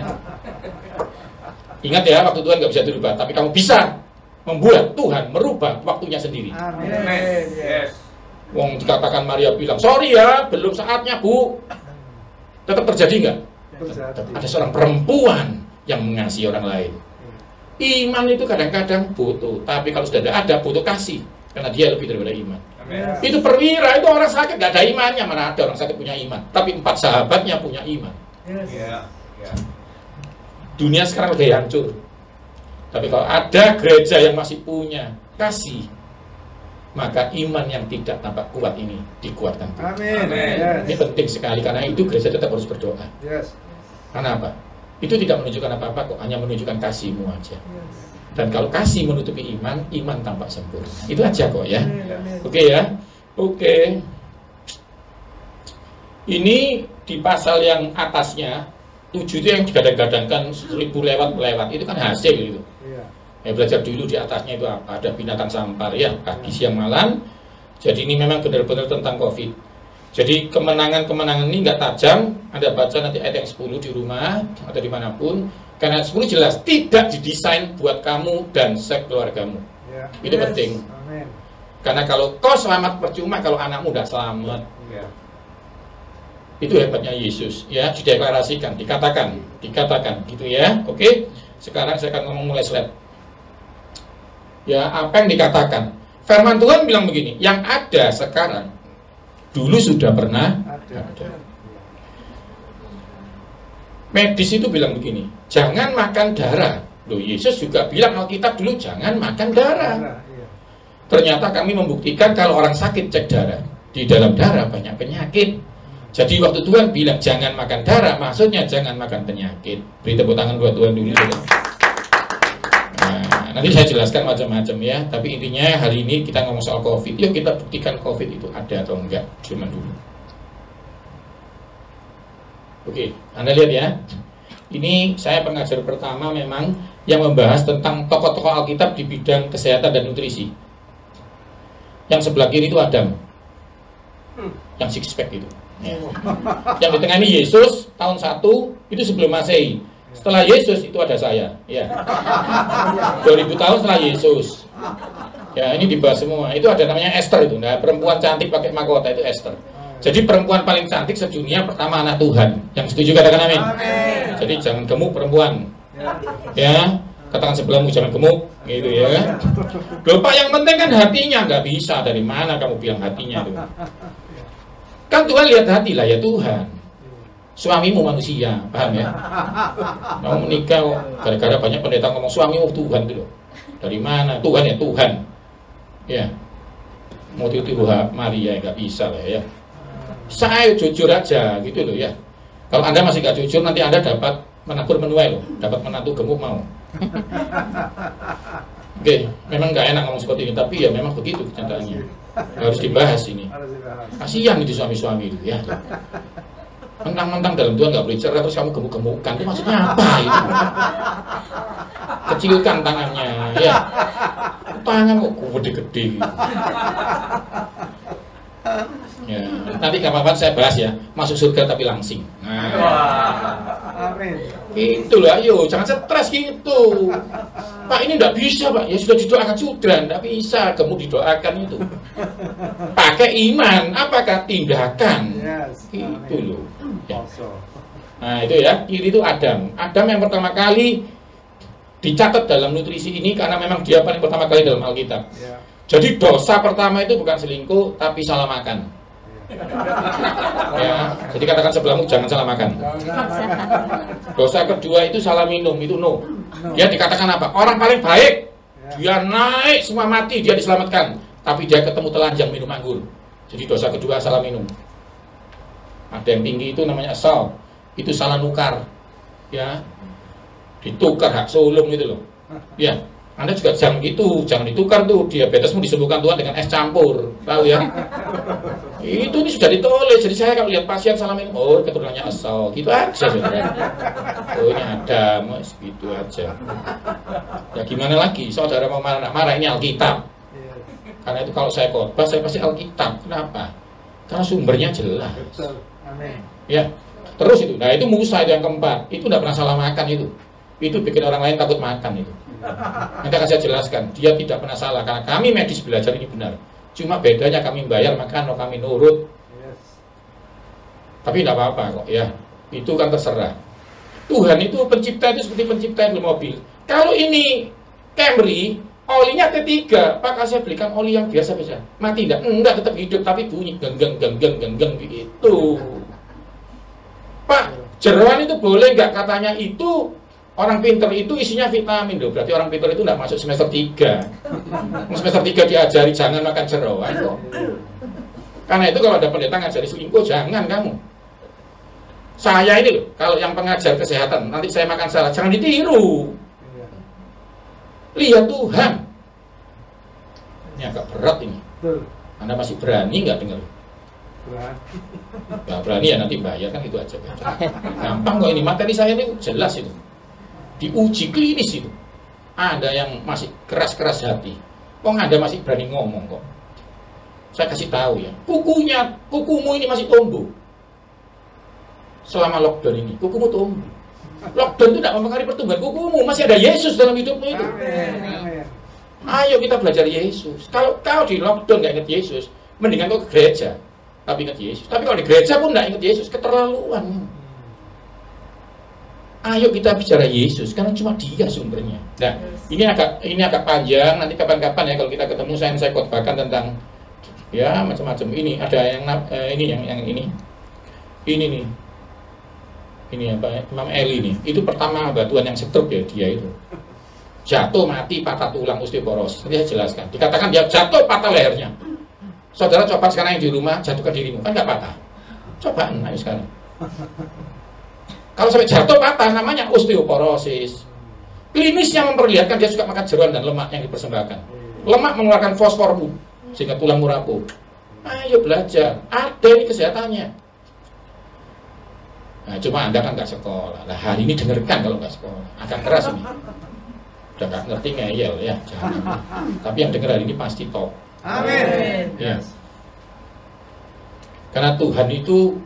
Ingat ya, waktu Tuhan nggak bisa dirubah, tapi kamu bisa membuat Tuhan merubah waktunya sendiri. Amin. Yes. Wong dikatakan Maria bilang, sorry ya, belum saatnya Bu. Tetap terjadi nggak? Ada seorang perempuan yang mengasihi orang lain. Iman itu kadang-kadang butuh, tapi kalau sudah ada butuh kasih, karena dia lebih daripada iman. Amin. Itu perwira, itu orang sakit nggak ada imannya, mana ada orang sakit punya iman. Tapi 4 sahabatnya punya iman. Ya. Dunia sekarang udah hancur. Tapi kalau ada gereja yang masih punya kasih, maka iman yang tidak tampak kuat ini dikuatkan. Amin. Ini penting sekali, karena itu gereja tetap harus berdoa. Yes. Karena apa? Itu tidak menunjukkan apa-apa kok, hanya menunjukkan kasihmu aja. Dan kalau kasih menutupi iman, iman tampak sempurna. Itu aja kok ya. Oke ya. Oke. Ini di pasal yang atasnya 7 itu yang digadang-gadangkan 1000 lewat, itu kan hasil gitu. Ya, belajar dulu di atasnya itu apa, ada binatang sampar ya, pagi siang malam. Jadi ini memang benar-benar tentang COVID. Jadi kemenangan-kemenangan ini nggak tajam. Anda baca nanti ayat yang 10 di rumah atau dimanapun. Karena 10 jelas tidak didesain buat kamu dan sekeluargamu. Itu penting. Amin. Karena kalau kau selamat percuma kalau anakmu udah selamat. Itu hebatnya Yesus ya, dideklarasikan, dikatakan gitu ya. Oke. Sekarang saya akan ngomong mulai slide. Ya, apa yang dikatakan? Firman Tuhan bilang begini, yang ada sekarang dulu sudah pernah ada. Medis itu bilang begini, jangan makan darah. Loh, Yesus juga bilang Alkitab dulu jangan makan darah. Ternyata kami membuktikan kalau orang sakit cek darah, di dalam darah banyak penyakit. Jadi waktu Tuhan bilang jangan makan darah, maksudnya jangan makan penyakit. Beri tepuk tangan buat Tuhan dulu. Nah, nanti saya jelaskan macam-macam ya. Tapi intinya hari ini kita ngomong soal COVID. Yuk kita buktikan COVID itu ada atau enggak. Cuma dulu. Oke, Anda lihat ya. Ini saya pengajar pertama memang yang membahas tentang tokoh-tokoh Alkitab di bidang kesehatan dan nutrisi. Yang sebelah kiri itu Adam, yang six pack itu. Ya. Yang di tengah ini Yesus tahun 1 itu sebelum Masehi. Setelah Yesus itu ada saya. Ya. 2000 tahun setelah Yesus. Ya, ini dibahas semua. Itu ada namanya Esther itu. Nah, perempuan cantik pakai mahkota itu Esther. Jadi perempuan paling cantik sedunia pertama anak Tuhan. Yang setuju katakan amin. Jadi jangan gemuk perempuan. Ya, katakan sebelahmu jangan gemuk gitu ya. Loh Pak, yang penting kan hatinya. Nggak bisa, dari mana kamu bilang hatinya itu? Kan Tuhan lihat hati lah ya Tuhan. Suamimu manusia, paham ya? Kamu menikah gara-gara banyak pendeta ngomong suamimu Tuhan itu loh. Dari mana? Tuhan ya Tuhan. Ya. Mau tiru Maria nggak bisa lah ya. Saya jujur aja gitu loh ya. Kalau Anda masih nggak jujur nanti Anda dapat menabur menuai loh, dapat menantu gemuk mau. Oke, memang nggak enak ngomong seperti ini, tapi ya memang begitu kenyataannya. Harus dibahas ini. Kasihan itu suami-suami itu ya. Mentang-mentang dalam Tuhan nggak boleh cerai terus kamu gemuk-gemukan, itu maksudnya apa itu? Kecilkan tangannya, ya. Tangan kok gede-gede gitu. Ya, nanti kapan-kapan saya bahas ya, masuk surga tapi langsing. Nah, Amin. itu lah, ayo jangan stres gitu. Pak ini nggak bisa Pak, ya sudah didoakan sudah, nggak bisa kamu didoakan itu. Pakai iman, apakah tindakan? Itu loh. Ya. Nah itu ya, kiri itu Adam. Adam yang pertama kali dicatat dalam nutrisi ini karena memang dia paling pertama kali dalam Alkitab. Jadi dosa pertama itu bukan selingkuh, tapi salah makan. Ya, jadi katakan sebelahmu jangan salah makan. Dosa kedua itu salah minum, itu no. Dia dikatakan apa? Orang paling baik. Dia naik, semua mati, dia diselamatkan. Tapi dia ketemu telanjang minum anggur. Jadi dosa kedua salah minum. Ada yang tinggi itu namanya asal. Itu salah nukar. Ya. Ditukar hak sulung gitu loh. Ya. Anda juga jangan gitu, jangan ditukar tuh, diabetesmu disembuhkan Tuhan dengan es campur, tahu ya? Itu ini sudah ditulis, jadi saya kalau lihat pasien salah minum, oh keturunannya asal, gitu aja saudara. Oh ini ada, mas, gitu aja. Ya gimana lagi, saudara mau marah ini Alkitab. Karena itu kalau saya khotbah, saya pasti Alkitab. Kenapa? Karena sumbernya jelas. Ya, terus itu, nah itu Musa itu yang keempat, itu tidak pernah salah makan itu. Itu bikin orang lain takut makan itu. Nanti akan saya jelaskan, dia tidak pernah salah karena kami medis belajar ini benar. Cuma bedanya kami bayar makan, kami nurut. Tapi tidak apa-apa kok ya. Itu kan terserah. Tuhan itu pencipta itu seperti pencipta mobil. Kalau ini Camry, olinya ketiga, Pak saya belikan oli yang biasa-biasa. Mati enggak? Enggak, tetap hidup tapi bunyi geng gitu. Pak, jeroan itu boleh nggak? Katanya itu orang pinter itu isinya vitamin loh, berarti orang pinter itu tidak masuk semester 3. Semester 3 diajari jangan makan jeroan kok. Karena itu kalau ada pendeta ngajari selingkuh, jangan kamu. Saya ini loh, kalau yang pengajar kesehatan, nanti saya makan salah, jangan ditiru. Lihat Tuhan. Ini agak berat ini. Anda masih berani nggak dengar? Nggak berani ya nanti bayar kan itu aja. Gampang kok ini, materi saya ini jelas itu. Diuji klinis itu. Ada yang masih keras-keras hati. Kok Anda masih berani ngomong kok? Saya kasih tahu ya. Kukumu ini masih tumbuh. Selama lockdown ini, kukumu tumbuh. Lockdown itu tidak mempengaruhi pertumbuhan kukumu. Masih ada Yesus dalam hidupmu itu. Ayo kita belajar Yesus. Kalau kau di lockdown nggak ingat Yesus, mendingan kau ke gereja. Tapi ingat Yesus. Tapi kalau di gereja pun nggak ingat Yesus, keterlaluan. Ayo kita bicara Yesus, karena cuma Dia sumbernya. Nah, ini agak panjang. Nanti kapan-kapan ya kalau kita ketemu saya khotbahkan tentang ya macam-macam. Ini ada yang ini nih. Ini apa? Imam Eli nih. Itu pertama batuan yang stroke ya dia itu. Jatuh mati patah tulang osteoporosis. Nanti saya jelaskan. Dikatakan dia jatuh patah lehernya. Saudara coba sekarang yang di rumah jatuhkan dirimu, kan nggak patah. Coba ayo sekarang. Kalau sampai jatuh patah namanya osteoporosis. Klinisnya memperlihatkan dia suka makan jeroan dan lemak yang dipersembahkan. Lemak mengeluarkan fosfor sehingga tulangmu rapuh. Ayo belajar, ada ini kesehatannya. Nah, cuma Anda kan nggak sekolah. Nah, hari ini dengarkan kalau nggak sekolah. Agak keras ini. Udah nggak ngerti ngeyel ya, jangan. Tapi yang dengar hari ini pasti top. Amin. Ya. Karena Tuhan itu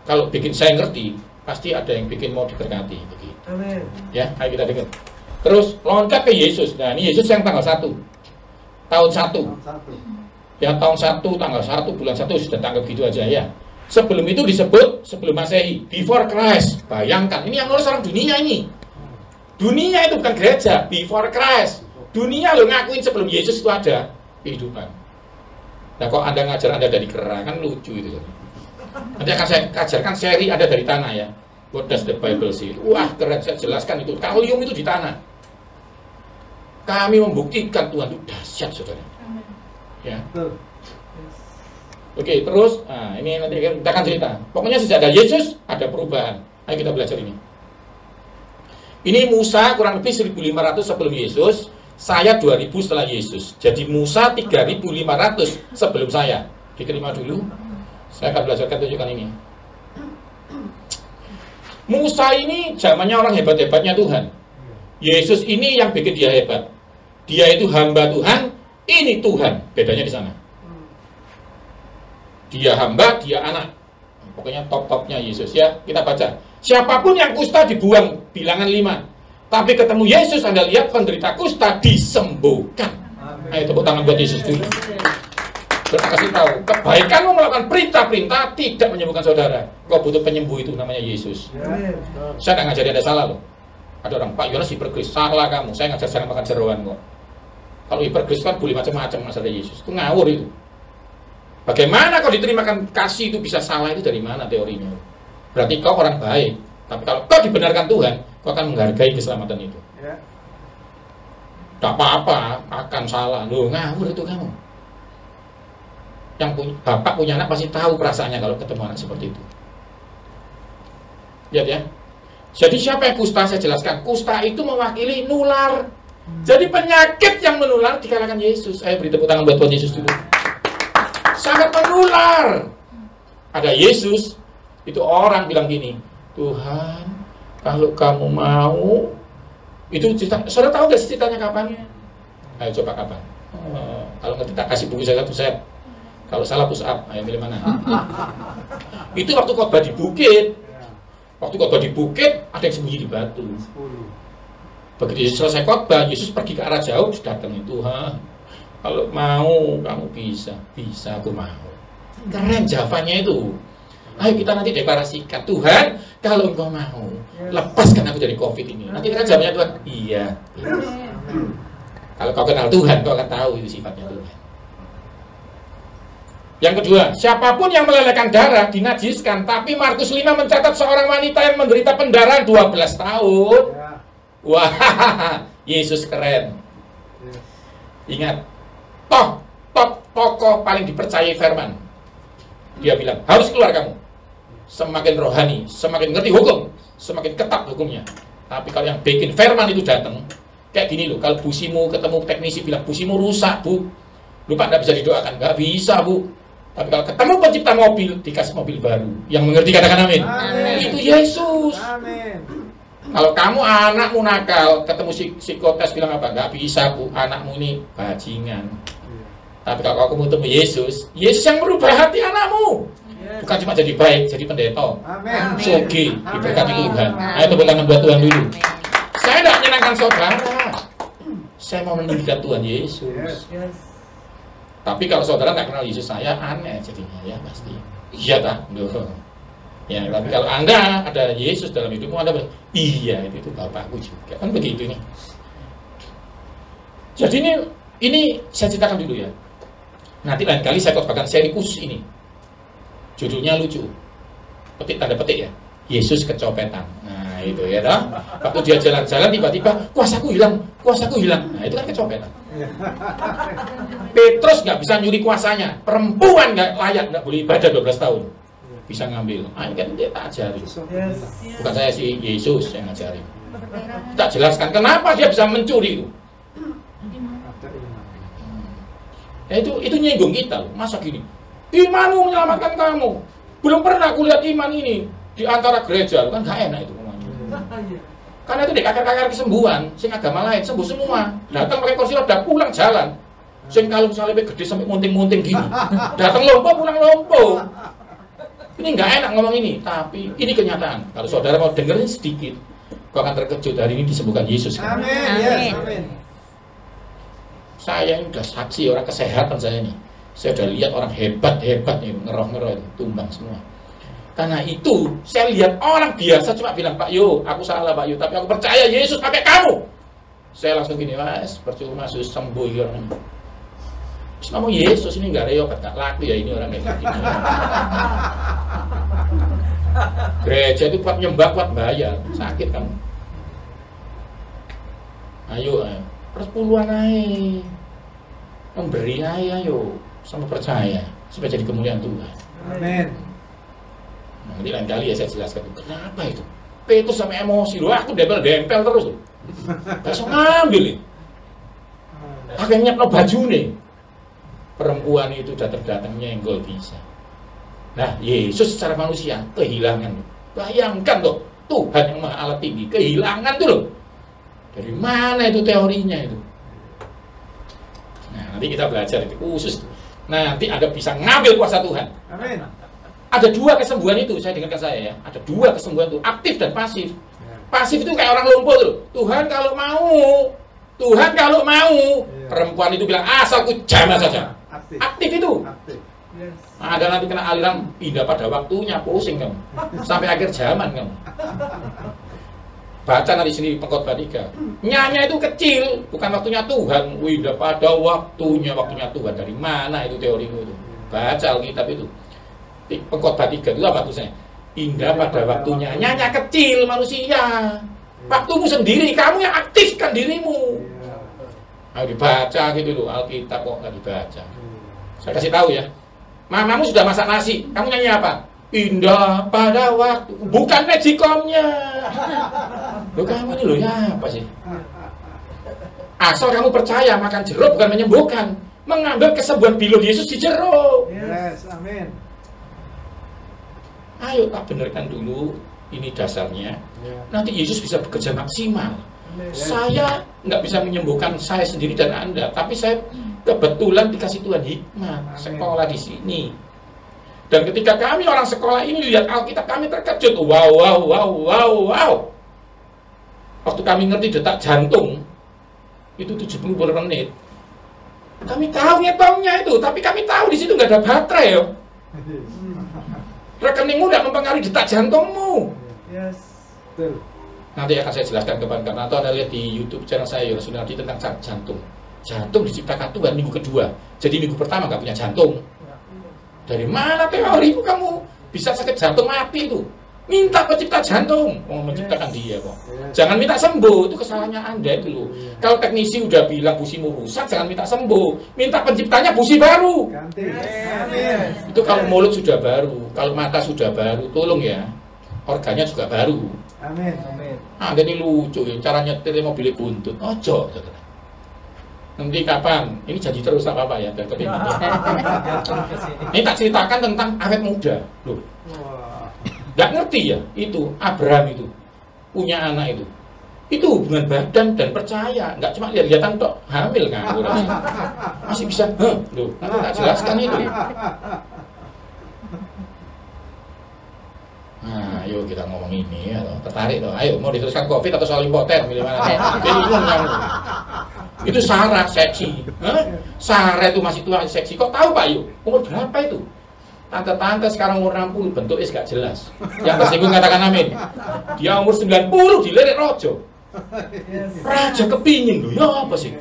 kalau bikin saya ngerti, pasti ada yang bikin mau diberkati begitu. Amin. Ya, ayo kita dengar. Terus loncat ke Yesus. Nah, ini Yesus yang tanggal 1. Tahun 1. Ya, tahun 1, tanggal 1, bulan 1 sudah tanggap gitu aja ya. Sebelum itu disebut sebelum Masehi, before Christ. Bayangkan, ini yang nulis orang dunia ini. Dunia itu bukan gereja, before Christ. Dunia lo ngakuin sebelum Yesus itu ada kehidupan. Nah, kok Anda ngajar Anda dari kera, kan lucu itu. Nanti akan saya ajarkan seri ada dari tanah ya. What does the Bible say? Wah keren, saya jelaskan itu. Kalium itu di tanah. Kami membuktikan Tuhan itu dahsyat saudara. Ya. Oke, terus nah, ini nanti kita akan cerita. Pokoknya sejak ada Yesus ada perubahan. Ayo kita belajar ini. Ini Musa kurang lebih 1500 sebelum Yesus. Saya 2000 setelah Yesus. Jadi Musa 3500 sebelum saya. Diterima dulu. Saya akan belajarkan tunjukkan ini. Musa ini zamannya orang hebat-hebatnya Tuhan. Yesus ini yang bikin dia hebat. Dia itu hamba Tuhan, ini Tuhan. Bedanya di sana. Dia hamba, dia anak. Pokoknya top-topnya Yesus ya. Kita baca. Siapapun yang kusta dibuang, bilangan 5. Tapi ketemu Yesus, Anda lihat penderita kusta disembuhkan. Ayo tepuk tangan buat Yesus dulu. Saya kasih tahu, kebaikanmu melakukan perintah-perintah tidak menyembuhkan saudara. Kau butuh penyembuh itu namanya Yesus. Saya tidak ngajari Anda salah loh. Ada orang, Pak Yonas hipergris, salah kamu. Saya ngajar jangan makan jeroan kok. Kalau hipergris kan boleh macam-macam masalah Yesus. Itu ngawur itu. Bagaimana kau diterimakan kasih itu bisa salah itu dari mana teorinya? Berarti kau orang baik. Tapi kalau kau dibenarkan Tuhan, kau akan menghargai keselamatan itu. Tidak apa-apa, akan salah. Loh, ngawur itu kamu. Yang bapak punya anak pasti tahu perasaannya kalau ketemu anak seperti itu. Lihat ya. Jadi siapa yang kusta? Saya jelaskan. Kusta itu mewakili nular. Jadi penyakit yang menular dikalahkan Yesus. Ayo beri tepuk tangan buat Tuhan Yesus dulu. Sangat menular. Ada Yesus, itu orang bilang gini, Tuhan, kalau kamu mau, itu cerita. Saudara tahu gak sih ceritanya kapan? Ayo coba kapan? Kalau nggak tak kasih buku saya satu set. Kalau salah push up, ayo milih mana? Itu waktu khotbah di bukit. Waktu khotbah di bukit, ada yang sembunyi di batu. Begitu selesai khotbah, Yesus pergi ke arah jauh, datangin Tuhan. Kalau mau, kamu bisa. Bisa, aku mau. Keren jawabannya itu. Ayo kita nanti deklarasikan, Tuhan, kalau engkau mau, lepaskan aku dari COVID ini. Nanti kan jawabnya Tuhan, iya. Kalau kau kenal Tuhan, kau akan tahu itu sifatnya Tuhan. Yang kedua, siapapun yang melelehkan darah dinajiskan. Tapi Markus 5 mencatat seorang wanita yang menderita pendarahan 12 tahun. Wah, Yesus keren. Ingat, tokoh paling dipercayai firman. Dia bilang, harus keluar kamu. Semakin rohani, semakin ngerti hukum, semakin ketat hukumnya. Tapi kalau yang bikin firman itu datang, kayak gini loh, kalau busimu ketemu teknisi bilang, busimu rusak bu, lupa tidak bisa didoakan, nggak bisa bu. Tapi kalau ketemu pencipta mobil, dikasih mobil baru. Yang mengerti katakan amin. Amin. Itu Yesus. Amin. Kalau kamu anakmu nakal, ketemu psikotes bilang apa? Nggak bisa bu, anakmu ini bajingan. Tapi kalau kamu ketemu Yesus, Yesus yang merubah hati anakmu. Bukan cuma jadi baik, jadi pendeta. Amin. Sogi, diberkati Tuhan. Ayo tepuk tangan buat Tuhan dulu. Saya tidak menyenangkan saudara. Saya mau meninggikan Tuhan Yesus. Tapi kalau saudara nggak kenal Yesus, saya aneh jadinya ya pasti. Iya tak? Ya, tapi kalau Anda ada Yesus dalam hidupmu, Anda bilang, iya itu Bapakku juga. Kan begitu nih. Jadi ini saya ceritakan dulu ya. Nanti lain kali saya khotbahkan seri khusus ini. Judulnya lucu. Petik tanda petik ya. Yesus kecopetan. Nah, itu ya toh. Waktu dia jalan-jalan tiba-tiba kuasaku hilang. Nah, itu kan kecopetan. Petrus nggak bisa nyuri kuasanya. Perempuan nggak layak, nggak boleh ibadah 12 tahun. Bisa ngambil. Nah, ini kan dia tak ajari. Bukan saya si Yesus yang ngajari. Tak jelaskan kenapa dia bisa mencuri itu. Ya, itu nyinggung kita loh. Masa gini? Imanmu menyelamatkan kamu. Belum pernah aku lihat iman ini di antara gereja, kan gak enak itu ngomongnya. Karena itu di kakak-kakak kesembuhan, sing agama lain sembuh semua. Datang pakai kursi roda pulang jalan. Sing kalau misalnya gede sampai munting-munting gini. Datang lompo pulang lompo. Ini nggak enak ngomong ini, tapi ini kenyataan. Kalau saudara mau dengerin sedikit, kau akan terkejut. Hari ini disembuhkan Yesus. Amin. Yes, amin. Saya ini udah saksi orang kesehatan saya ini. Saya udah lihat orang hebat-hebat nih, ngeroh-ngeroh itu, tumbang semua. Karena itu, saya lihat orang biasa cuma bilang, Pak Yo, aku salah Pak Yo, tapi aku percaya Yesus pakai kamu. Saya langsung gini, Mas, percuma Yesus sembuh ya. Terus ngomong Yesus ini nggak reo, nggak laku ya ini orang kayak gini. Gereja itu kuat nyembah, kuat bayar, sakit kamu. Ayo, persepuluhan aja, memberi aja, ayo, sama percaya, supaya jadi kemuliaan Tuhan. Amin. Nanti lain kali ya saya jelaskan, kenapa itu? Petrus sampai emosi, loh aku dempel terus, gak bisa ngambil nih. Akhirnya nyeplo baju nih. Perempuan itu datang nyenggol bisa. Nah, Yesus secara manusia kehilangan. Bayangkan loh, Tuhan yang Maha Allah tinggi kehilangan tuh loh. Dari mana itu teorinya itu? Nah, nanti kita belajar itu khusus. Nanti Anda bisa ngambil kuasa Tuhan. Amin. Ada dua kesembuhan itu, saya dengarkan saya ya. Ada dua kesembuhan itu, aktif dan pasif. Pasif itu kayak orang lumpuh tuh. Tuhan kalau mau, Tuhan kalau mau. Perempuan itu bilang asalku jamah saja. Aktif itu. Ada nanti kena aliran pindah pada waktunya, pusing kamu. Sampai akhir zaman kamu. Baca nanti sini Pengkhotbah 3. Nyanya itu kecil, bukan waktunya Tuhan. Pindah pada waktunya Tuhan. Dari mana itu teorimu itu? Baca Alkitab itu. Pengkhotbah 3 itu apa tulisannya? Indah pada waktunya. Nyanya kecil manusia. Waktumu sendiri, kamu yang aktifkan dirimu. Ayo dibaca gitu loh, Alkitab kok nggak dibaca. Saya kasih tahu ya. Mamamu sudah masak nasi, kamu nyanyi apa? Indah pada waktu. Bukan magicomnya. Loh kamu ini loh ya apa sih? Asal kamu percaya makan jeruk bukan menyembuhkan, mengambil kesembuhan bilut Yesus di jeruk. Yes, amin. Ayo tak benerkan dulu, ini dasarnya. Nanti Yesus bisa bekerja maksimal. Saya nggak bisa menyembuhkan saya sendiri dan Anda, tapi saya kebetulan dikasih Tuhan hikmat, sekolah di sini. Dan ketika kami orang sekolah ini lihat Alkitab, kami terkejut. Wow. Waktu kami ngerti detak jantung, itu 70 per menit. Kami tahu ngitungnya itu, tapi kami tahu di situ nggak ada baterai yo. Rekeningmu tidak mempengaruhi detak jantungmu. Yes, betul. Nanti akan saya jelaskan kepada atau Anda lihat di YouTube channel saya Yosunardi tentang jantung. Jantung diciptakan Tuhan minggu kedua. Jadi minggu pertama nggak punya jantung. Dari mana teori itu kamu bisa sakit jantung mati itu? Minta pencipta jantung, menciptakan dia kok. Jangan minta sembuh, itu kesalahannya Anda itu loh. Kalau teknisi udah bilang busimu rusak, jangan minta sembuh. Minta penciptanya busi baru. Ganti. Itu kalau mulut sudah baru, kalau mata sudah baru, tolong ya. Organnya juga baru. Amin. Ah, ini lucu ya, cara nyetir mobil buntut. Ojo, saudara. Nanti kapan? Ini jadi terus tak apa-apa ya, dan ini tak ceritakan tentang awet muda. Loh. Nggak ngerti ya, itu Abraham itu punya anak itu hubungan badan dan percaya, nggak cuma lihat-lihatan tok, hamil kan, masih bisa, loh, nanti tak jelaskan itu. Nah, ayo kita ngomong ini, ya, tertarik toh, ayo mau diteruskan COVID atau soal impoten, milih mana? Itu Sarah seksi, Sarah itu masih tua seksi, kok tahu Pak Yu? Umur berapa itu? Tante-tante sekarang umur 60, bentuknya gak jelas. Yang tersinggung katakan amin. Dia umur 90, dilirik rojo. Raja kepingin loh, ya apa sih?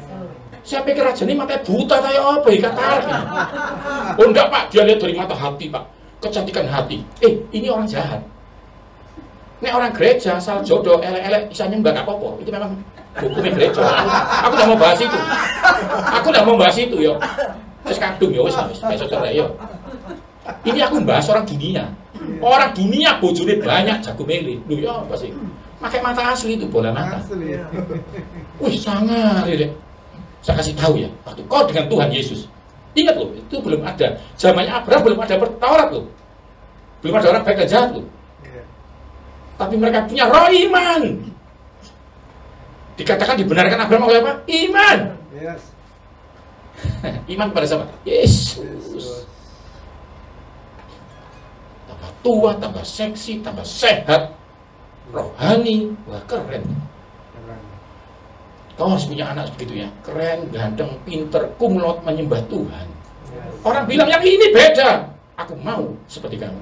Saya pikir raja ini matanya buta, kayak apa ya, katarak ini. Oh enggak Pak, dia lihat dari mata hati Pak. Kecantikan hati. Ini orang jahat. Ini orang gereja, asal jodoh, elek-elek, bisa nyembah gak apa-apa. Itu memang hukumnya gereja. Aku udah mau bahas itu. Yo. Terus kadung, yo, wis, saudara, yo. Ini aku bahas orang dunia. Orang dunia bojone banyak, jago milih. Loh ya apa sih? Pakai mata asli itu, bola mata. Wih, sangat deh. Saya kasih tahu ya, waktu kau dengan Tuhan Yesus. Ingat loh, itu belum ada. Zamannya Abraham belum ada Taurat loh. Belum ada orang baik dan jahat loh. Tapi mereka punya roh iman. Dikatakan dibenarkan Abraham oleh apa? Iman. Iman pada siapa? Yesus. Tambah tua, tambah seksi, tambah sehat, rohani, wah keren. Kau harus punya anak begitu ya, keren, ganteng, pinter, kumlot, menyembah Tuhan. Orang bilang yang ini beda, aku mau seperti kamu.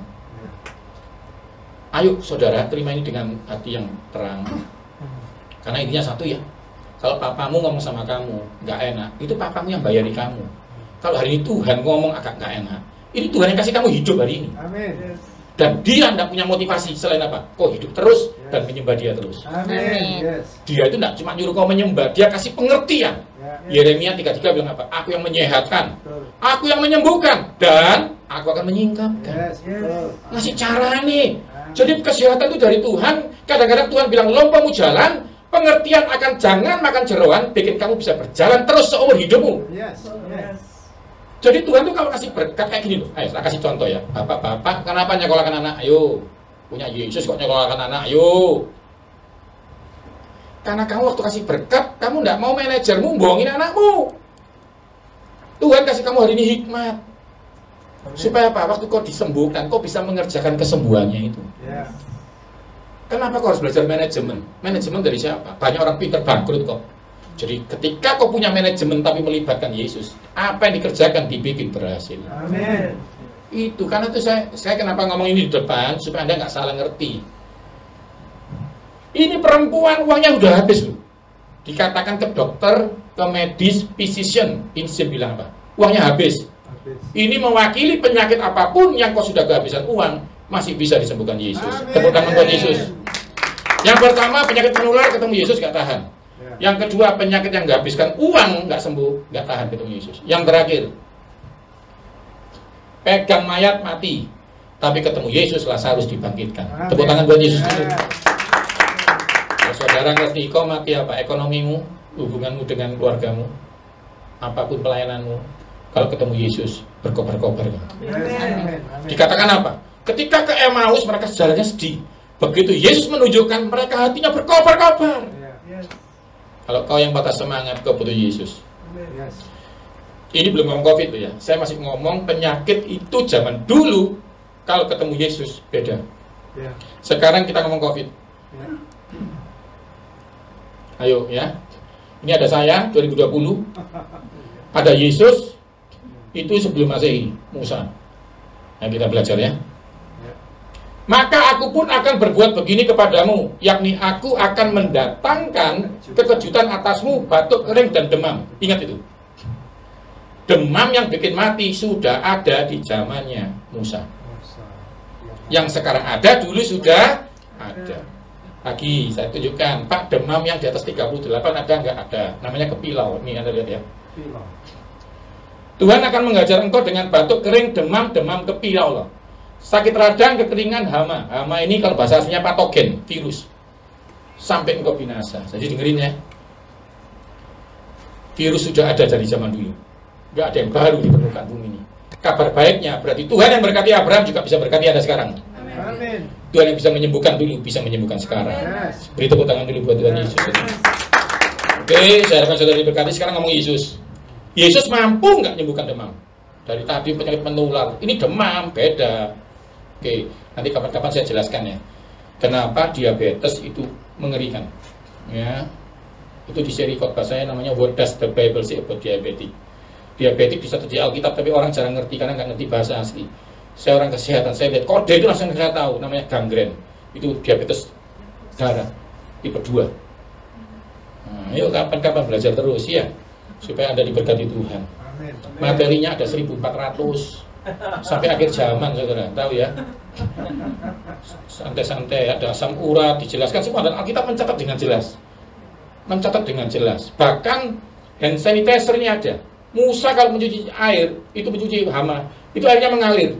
Ayo saudara, terima ini dengan hati yang terang. Karena intinya satu ya, kalau papamu ngomong sama kamu nggak enak, itu papamu yang bayari kamu. Kalau hari ini Tuhan ngomong agak nggak enak, ini Tuhan yang kasih kamu hidup hari ini. Amin. Dan dia tidak punya motivasi selain apa? Kau hidup terus dan menyembah dia terus. Amin. Dia itu tidak cuma nyuruh kau menyembah, dia kasih pengertian. Yeremia 3:3 bilang apa? Aku yang menyehatkan, aku yang menyembuhkan, dan aku akan menyingkapkan. Ngasih cara nih. Jadi kesehatan itu dari Tuhan. Kadang-kadang Tuhan bilang lompamu jalan, pengertian akan jangan makan jeroan, bikin kamu bisa berjalan terus seumur hidupmu. Jadi Tuhan tuh kalau kasih berkat kayak gini loh. Ayo, saya kasih contoh ya. Bapak-bapak, kenapa nyekolahkan anak? Ayo. Punya Yesus kok nyekolahkan anak? Ayo. Karena kamu waktu kasih berkat, kamu tidak mau manajermu bohongin anakmu. Tuhan kasih kamu hari ini hikmat. Supaya apa? Waktu kau disembuhkan, kau bisa mengerjakan kesembuhannya itu. Kenapa kau harus belajar manajemen? Manajemen dari siapa? Banyak orang pintar bangkrut kok. Jadi ketika kau punya manajemen tapi melibatkan Yesus, apa yang dikerjakan dibikin berhasil. Amin. Itu karena itu saya kenapa ngomong ini di depan supaya Anda nggak salah ngerti. Ini perempuan uangnya udah habis loh. Dikatakan ke dokter, ke medis, physician, ini bilang apa? Uangnya habis. Ini mewakili penyakit apapun yang kau sudah kehabisan uang, masih bisa disembuhkan Yesus. Amin. Tepuk tangan buat Yesus. Yang pertama, penyakit menular ketemu Yesus gak tahan. Ya. Yang kedua, penyakit yang menghabiskan uang gak sembuh, gak tahan ketemu Yesus. Yang terakhir, pegang mayat mati, tapi ketemu Yesus Lazarus dibangkitkan. Tepuk tangan buat Yesus dulu. Kalau saudara ngerti kau mati apa? Ekonomimu, hubunganmu dengan keluargamu, apapun pelayananmu, kalau ketemu Yesus berkobar-kobar. Amin. Dikatakan apa? Ketika ke Emmaus mereka jalannya sedih. Begitu Yesus menunjukkan, mereka hatinya berkobar-kobar. Yes. Kalau kau yang patah semangat, kau butuh Yesus. Yes. Ini belum ngomong COVID tuh ya. Saya masih ngomong penyakit itu zaman dulu. Kalau ketemu Yesus beda. Ya. Sekarang kita ngomong COVID. Ya. Ayo ya. Ini ada saya 2020. Ada Yesus. Itu sebelum Masehi, Musa. Nah, kita belajar ya. Maka aku pun akan berbuat begini kepadamu, yakni aku akan mendatangkan kekejutan atasmu, batuk kering dan demam. Ingat itu. Demam yang bikin mati sudah ada di zamannya Musa. Yang sekarang ada, dulu sudah ada. Lagi saya tunjukkan, Pak, demam yang di atas 38 ada nggak? Ada. Namanya kepilau. Ini Anda lihat ya. Tuhan akan mengajar engkau dengan batuk kering, demam kepilau loh. Sakit radang, kekeringan, hama. Hama ini kalau bahasa aslinya patogen, virus. Sampai engkau binasa. Jadi dengerin ya. Virus sudah ada dari zaman dulu. Nggak ada yang baru di permukaan bumi ini. Kabar baiknya berarti Tuhan yang berkati Abraham juga bisa berkati Anda sekarang. Amin. Tuhan yang bisa menyembuhkan dulu, bisa menyembuhkan sekarang. Yes. Beri tepuk tangan dulu buat Tuhan Yesus. Oke, saya harapkan saudara diberkati. Sekarang ngomong Yesus. Yesus mampu nggak menyembuhkan demam? Dari tadi penyakit menular. Ini demam, beda. Oke, nanti kapan-kapan saya jelaskan ya. Kenapa diabetes itu mengerikan? Ya, itu di seri khotbah saya namanya What Does the Bible Say About Diabetes? Diabetes bisa terjadi Alkitab, tapi orang jarang ngerti karena nggak ngerti bahasa asli. Saya orang kesehatan, saya lihat kode itu langsung saya tahu, namanya gangren. Itu diabetes darah tipe 2. Nah, yuk kapan-kapan belajar terus ya, supaya Anda diberkati Tuhan. Amin. Materinya ada 1400 sampai akhir zaman, saudara tahu ya. Santai-santai, ada asam urat dijelaskan semua, dan Alkitab mencatat dengan jelas. Bahkan hand sanitizer ini ada. Musa kalau mencuci air, itu mencuci hama, itu airnya mengalir,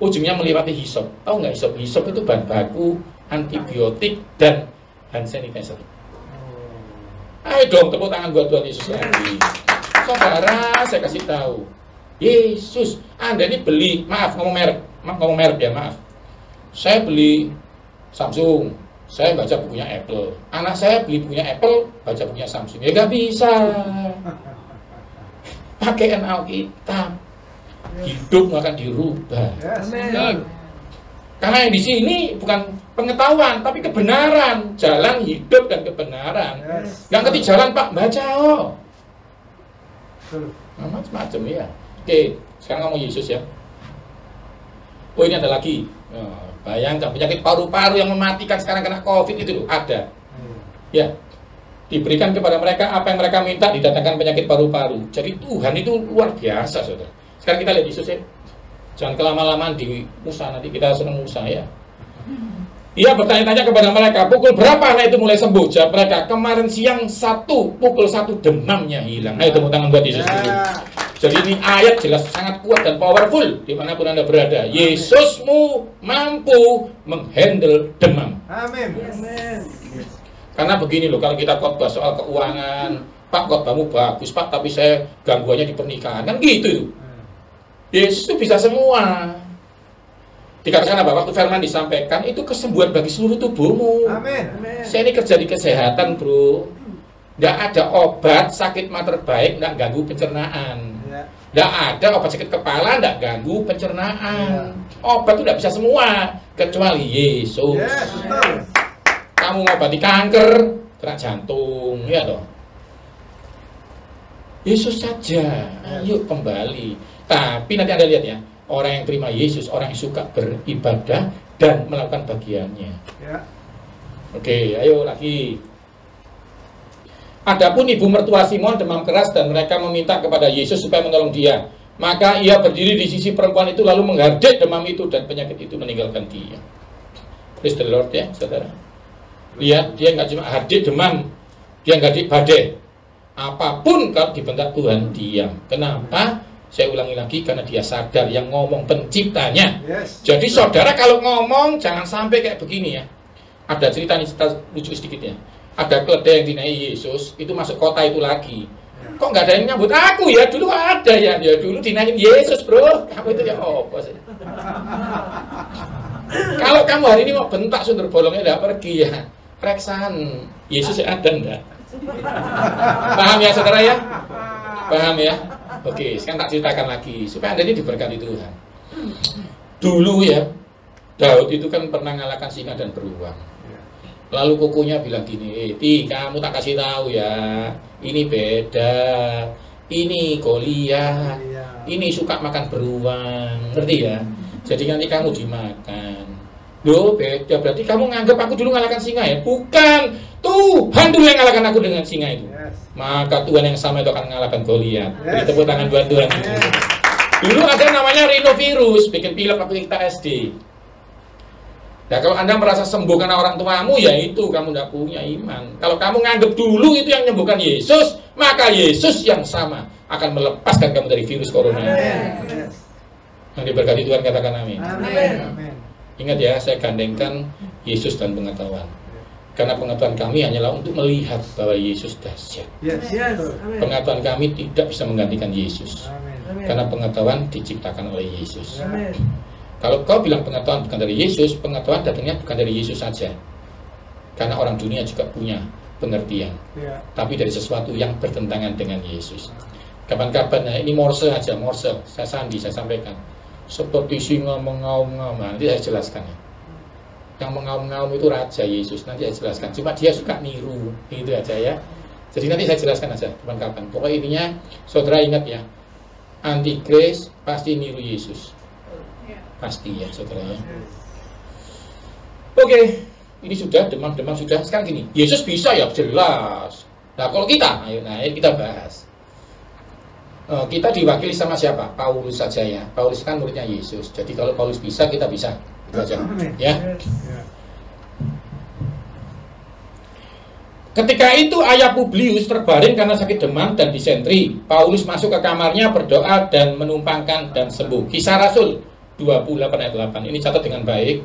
ujungnya melewati hisop. Tahu nggak hisop? Hisop itu bahan baku antibiotik dan hand sanitizer. Ayo dong, tepuk tangan buat Tuhan Yesus lagi. Saudara, saya kasih tahu, Yesus, Anda ini beli, maaf ngomong merek ya, maaf. Saya beli Samsung, saya baca bukunya Apple. Anak saya beli bukunya Apple, baca bukunya Samsung. Ya nggak bisa. Pakai Alkitab, hidup akan dirubah. Amin. Karena yang di sini bukan pengetahuan, tapi kebenaran, jalan hidup dan kebenaran. Yes. Yang ngerti jalan Pak, baca Betul. macam-macam ya. Oke, sekarang ngomong Yesus ya. Oh ini ada lagi. Bayangkan penyakit paru-paru yang mematikan sekarang kena COVID itu loh, ada. Ya. Diberikan kepada mereka apa yang mereka minta, didatangkan penyakit paru-paru. Jadi Tuhan itu luar biasa, saudara. Sekarang kita lihat Yesus ya. Jangan kelama-lamaan di Musa, nanti kita senang Musa ya. Ia bertanya-tanya kepada mereka, pukul berapa anak itu mulai sembuh? Jawab mereka, kemarin siang pukul 1 demamnya hilang. Ayo tepuk tangan buat Yesus dulu. Jadi ini ayat jelas sangat kuat dan powerful dimanapun Anda berada. Yesusmu mampu menghandle demam. Amin. Amin. Karena begini loh, kalau kita khotbah soal keuangan, Pak khotbahmu bagus Pak, tapi saya gangguannya di pernikahan, kan gitu. Yesus itu bisa semua. Dikatakan apa? Waktu firman disampaikan, itu kesembuhan bagi seluruh tubuhmu. Amin. Saya ini kerja di kesehatan bro. Nggak ada obat sakit mah terbaik, nggak ganggu pencernaan. Nggak ada obat sakit kepala, nggak ganggu pencernaan. Obat itu nggak bisa semua, kecuali Yesus. Yes, betul. Kamu ngobati kanker, kena jantung, ya toh. Yesus saja, ayo kembali. Tapi nanti Anda lihat ya, orang yang terima Yesus, orang yang suka beribadah dan melakukan bagiannya. Ya. Oke, ayo lagi. Adapun ibu mertua Simon demam keras dan mereka meminta kepada Yesus supaya menolong dia. Maka ia berdiri di sisi perempuan itu lalu menghardik demam itu dan penyakit itu meninggalkan dia. Praise the Lord ya saudara. Lihat, dia nggak cuma hardik demam, dia nggak badai. Apapun kalau dibentak Tuhan diam. Kenapa? Saya ulangi lagi, karena dia sadar yang ngomong penciptanya. Yes. Jadi saudara kalau ngomong jangan sampai kayak begini ya. Ada cerita lucu sedikit ya. Ada keledai yang dinaiki Yesus, itu masuk kota itu lagi. Kok nggak ada yang nyambut aku ya? Dulu ada ya, dulu dinaikin Yesus bro. Kamu itu ya apa sih? Kalau kamu hari ini mau bentak sundel bolongnya udah pergi ya. Reksan, Yesus ada enggak? Paham ya saudara ya? Paham ya? Oke, sekarang tak ceritakan lagi supaya Anda ini diberkati Tuhan. Dulu ya, Daud itu kan pernah ngalahkan singa dan beruang. Lalu kukunya bilang gini, Ti, kamu tak kasih tahu ya, ini beda, ini Goliat, ini suka makan beruang, ngerti ya? Jadi nanti kamu dimakan. Loh, beda, berarti kamu nganggap aku dulu ngalahkan singa ya? Bukan, Tuhan dulu yang ngalahkan aku dengan singa itu. Maka Tuhan yang sama itu akan mengalahkan Goliat. Beri tepuk tangan buat Tuhan. Dulu ada namanya rhinovirus, bikin pilek waktu kita SD. Nah, kalau Anda merasa sembuh karena orang tuamu, ya itu kamu tidak punya iman. Kalau kamu nganggap dulu itu yang menyembuhkan Yesus, maka Yesus yang sama akan melepaskan kamu dari virus corona. Yang diberkati Tuhan katakan amin. Ingat ya, saya gandengkan Yesus dan pengetahuan. Karena pengetahuan kami hanyalah untuk melihat bahwa Yesus dahsyat. Pengetahuan kami tidak bisa menggantikan Yesus. Karena pengetahuan diciptakan oleh Yesus. Kalau kau bilang pengetahuan bukan dari Yesus, pengetahuan datangnya bukan dari Yesus saja. Karena orang dunia juga punya pengertian. Tapi dari sesuatu yang bertentangan dengan Yesus. Kapan-kapan, nah ini morse aja, morse. Saya sampaikan. Seperti singa mengaum-ngaum, nanti saya jelaskan. Yang mengaum-ngaum itu Raja Yesus, nanti saya jelaskan. Cuma dia suka niru, itu aja ya. Jadi nanti saya jelaskan aja, kapan-kapan. Pokoknya intinya, saudara ingat ya, Antikris pasti niru Yesus. Pasti ya saudara ya. Oke, ini sudah demam-demam sudah. Sekarang gini, Yesus bisa ya jelas. Nah kalau kita, ayo kita bahas. Kita diwakili sama siapa? Paulus saja ya. Paulus kan muridnya Yesus. Jadi kalau Paulus bisa, kita bisa. Itu aja. Ya. Ketika itu ayah Publius terbaring karena sakit demam dan disentri. Paulus masuk ke kamarnya, berdoa dan menumpangkan dan sembuh. Kisah Rasul 28 ayat 8. Ini catat dengan baik.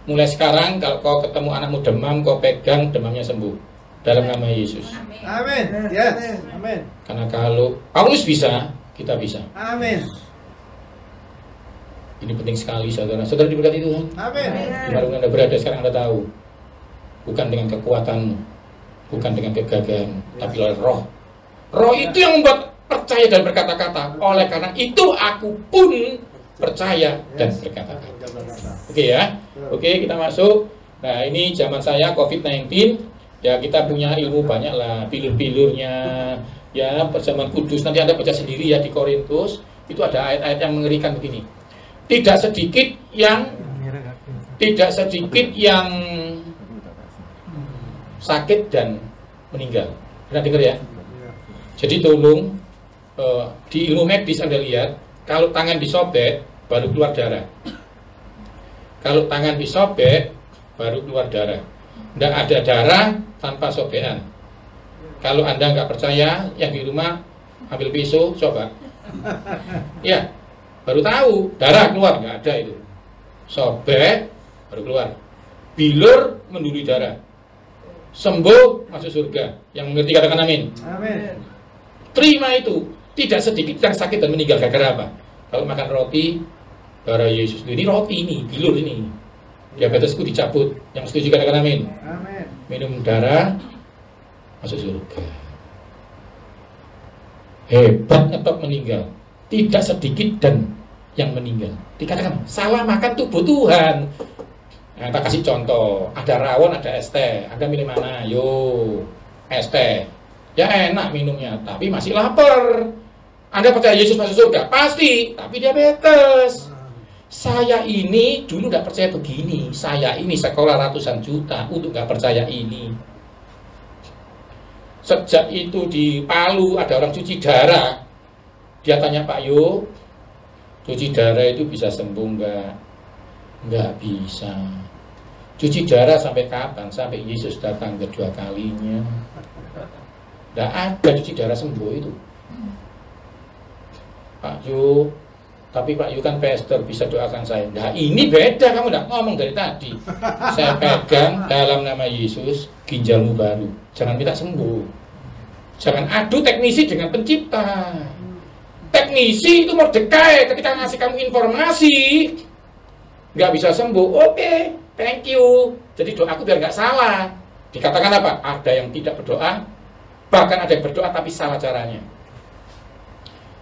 Mulai sekarang kalau kau ketemu anakmu demam, kau pegang, demamnya sembuh dalam nama Yesus. Amin. Yes. Amin. Karena kalau Paulus bisa, kita bisa. Amin. Ini penting sekali saudara. Saudara diberkati Tuhan. Amin. Dimanapun Anda berada sekarang Anda tahu, bukan dengan kekuatanmu, bukan dengan kegagalan, tapi oleh Roh. Roh itu yang membuat percaya dan berkata-kata. Oleh karena itu aku pun percaya dan berkata-kata. Oke ya. Oke, kita masuk. Nah, ini zaman saya COVID-19. Ya, kita punya ilmu banyak lah, pilur-pilurnya. Ya, perjamuan kudus. Nanti Anda baca sendiri ya di Korintus. Itu ada ayat-ayat yang mengerikan begini. Tidak sedikit yang sakit dan meninggal. Pernah dengar ya? Jadi tolong di ilmu medis Anda lihat, kalau tangan disobek baru keluar darah. Kalau tangan disobek baru keluar darah. Tidak ada darah tanpa sobekan. Kalau Anda nggak percaya, yang di rumah ambil pisau, coba. Ya, baru tahu darah keluar, nggak ada itu. Sobek baru keluar. Bilur mendului darah. Sembuh masuk surga. Yang mengerti katakan amin. Amin. Terima itu. Tidak sedikit yang sakit dan meninggal gara-gara apa? Kalau makan roti, darah Yesus. Ini roti ini, bilur ini. Diabetesku dicabut. Yang setuju katakan amin. Amin. Minum darah, masuk surga. Hebat ngetop meninggal. Tidak sedikit dan yang meninggal. Dikatakan salah makan tubuh Tuhan. Nah, kita kasih contoh. Ada rawon, ada es teh. Anda milih mana? Yo, es teh. Ya enak minumnya, tapi masih lapar. Anda percaya Yesus masuk surga? Pasti, tapi diabetes. Saya ini dulu nggak percaya begini. Saya ini sekolah ratusan juta untuk nggak percaya ini. Sejak itu di Palu ada orang cuci darah. Dia tanya Pak Yo, Cuci darah itu bisa sembuh enggak? Enggak bisa. Cuci darah sampai kapan? Sampai Yesus datang kedua kalinya. Enggak ada cuci darah sembuh itu. Pak Yu, tapi Pak Yu kan pastor, bisa doakan saya. Nah ini beda, kamu enggak ngomong dari tadi. Saya pegang dalam nama Yesus, ginjalmu baru. Jangan minta sembuh. Jangan adu teknisi dengan pencipta. Teknisi itu Mordekai ketika ngasih kamu informasi nggak bisa sembuh, oke, thank you. Jadi doaku biar nggak salah. Dikatakan apa? Ada yang tidak berdoa, bahkan ada yang berdoa tapi salah caranya.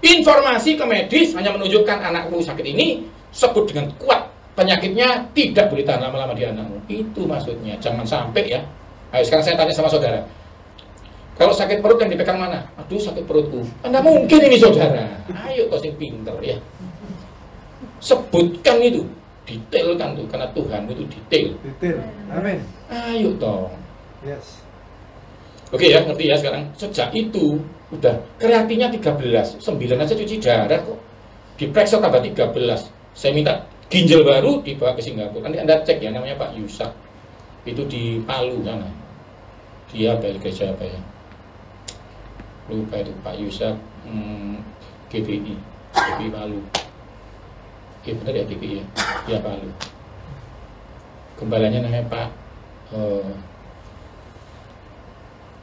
Informasi ke medis hanya menunjukkan anakmu sakit ini, sebut dengan kuat penyakitnya tidak boleh tahan lama-lama di anakmu. Itu maksudnya. Jangan sampai ya. Ayo sekarang saya tanya sama saudara. Kalau sakit perut yang dipegang mana? Aduh sakit perutku. Anda mungkin ini saudara. Ayo kau sing pinter ya. Sebutkan itu, detailkan tuh karena Tuhan itu detail. Detail. Amin. Ayo dong. Yes. Oke ya, ngerti ya sekarang. Sejak itu udah kreatinnya 13, 9 aja cuci darah kok. Diperiksa tambah 13. Saya minta ginjal baru dibawa ke Singapura. Nanti Anda cek ya, namanya Pak Yusak. Itu di Palu sana. Dia gereja apa ya? Lupa itu Pak Yusak, GBI Palu. Iya benar ya GBI ya, dia Palu. Gembalanya namanya Pak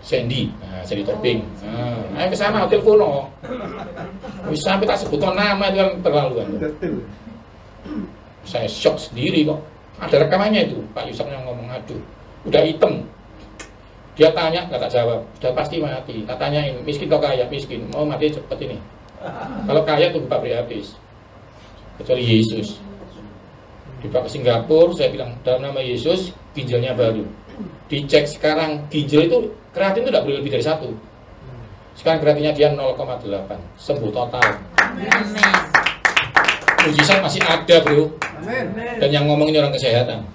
Sandy, nah Sandy Toping. Nah, ayo ke sana telepon no. Bisa sampai tak sebut nama itu yang terlaluan. Saya shock sendiri kok. Ada rekamannya itu Pak Yusak yang ngomong, aduh, udah hitam. Dia tanya, nggak tak jawab, sudah pasti mati. Tak tanyain, miskin atau kaya? Miskin, mau mati cepat ini. Kalau kaya tunggu pabrik habis. Kecuali Yesus. Dibawa ke Singapura, saya bilang, dalam nama Yesus, ginjalnya baru. Dicek sekarang, ginjal itu, kreatin itu tidak boleh lebih dari 1. Sekarang kreatinnya dia 0,8, sembuh total. Mujizat masih ada bro. Dan yang ngomong ini orang kesehatan.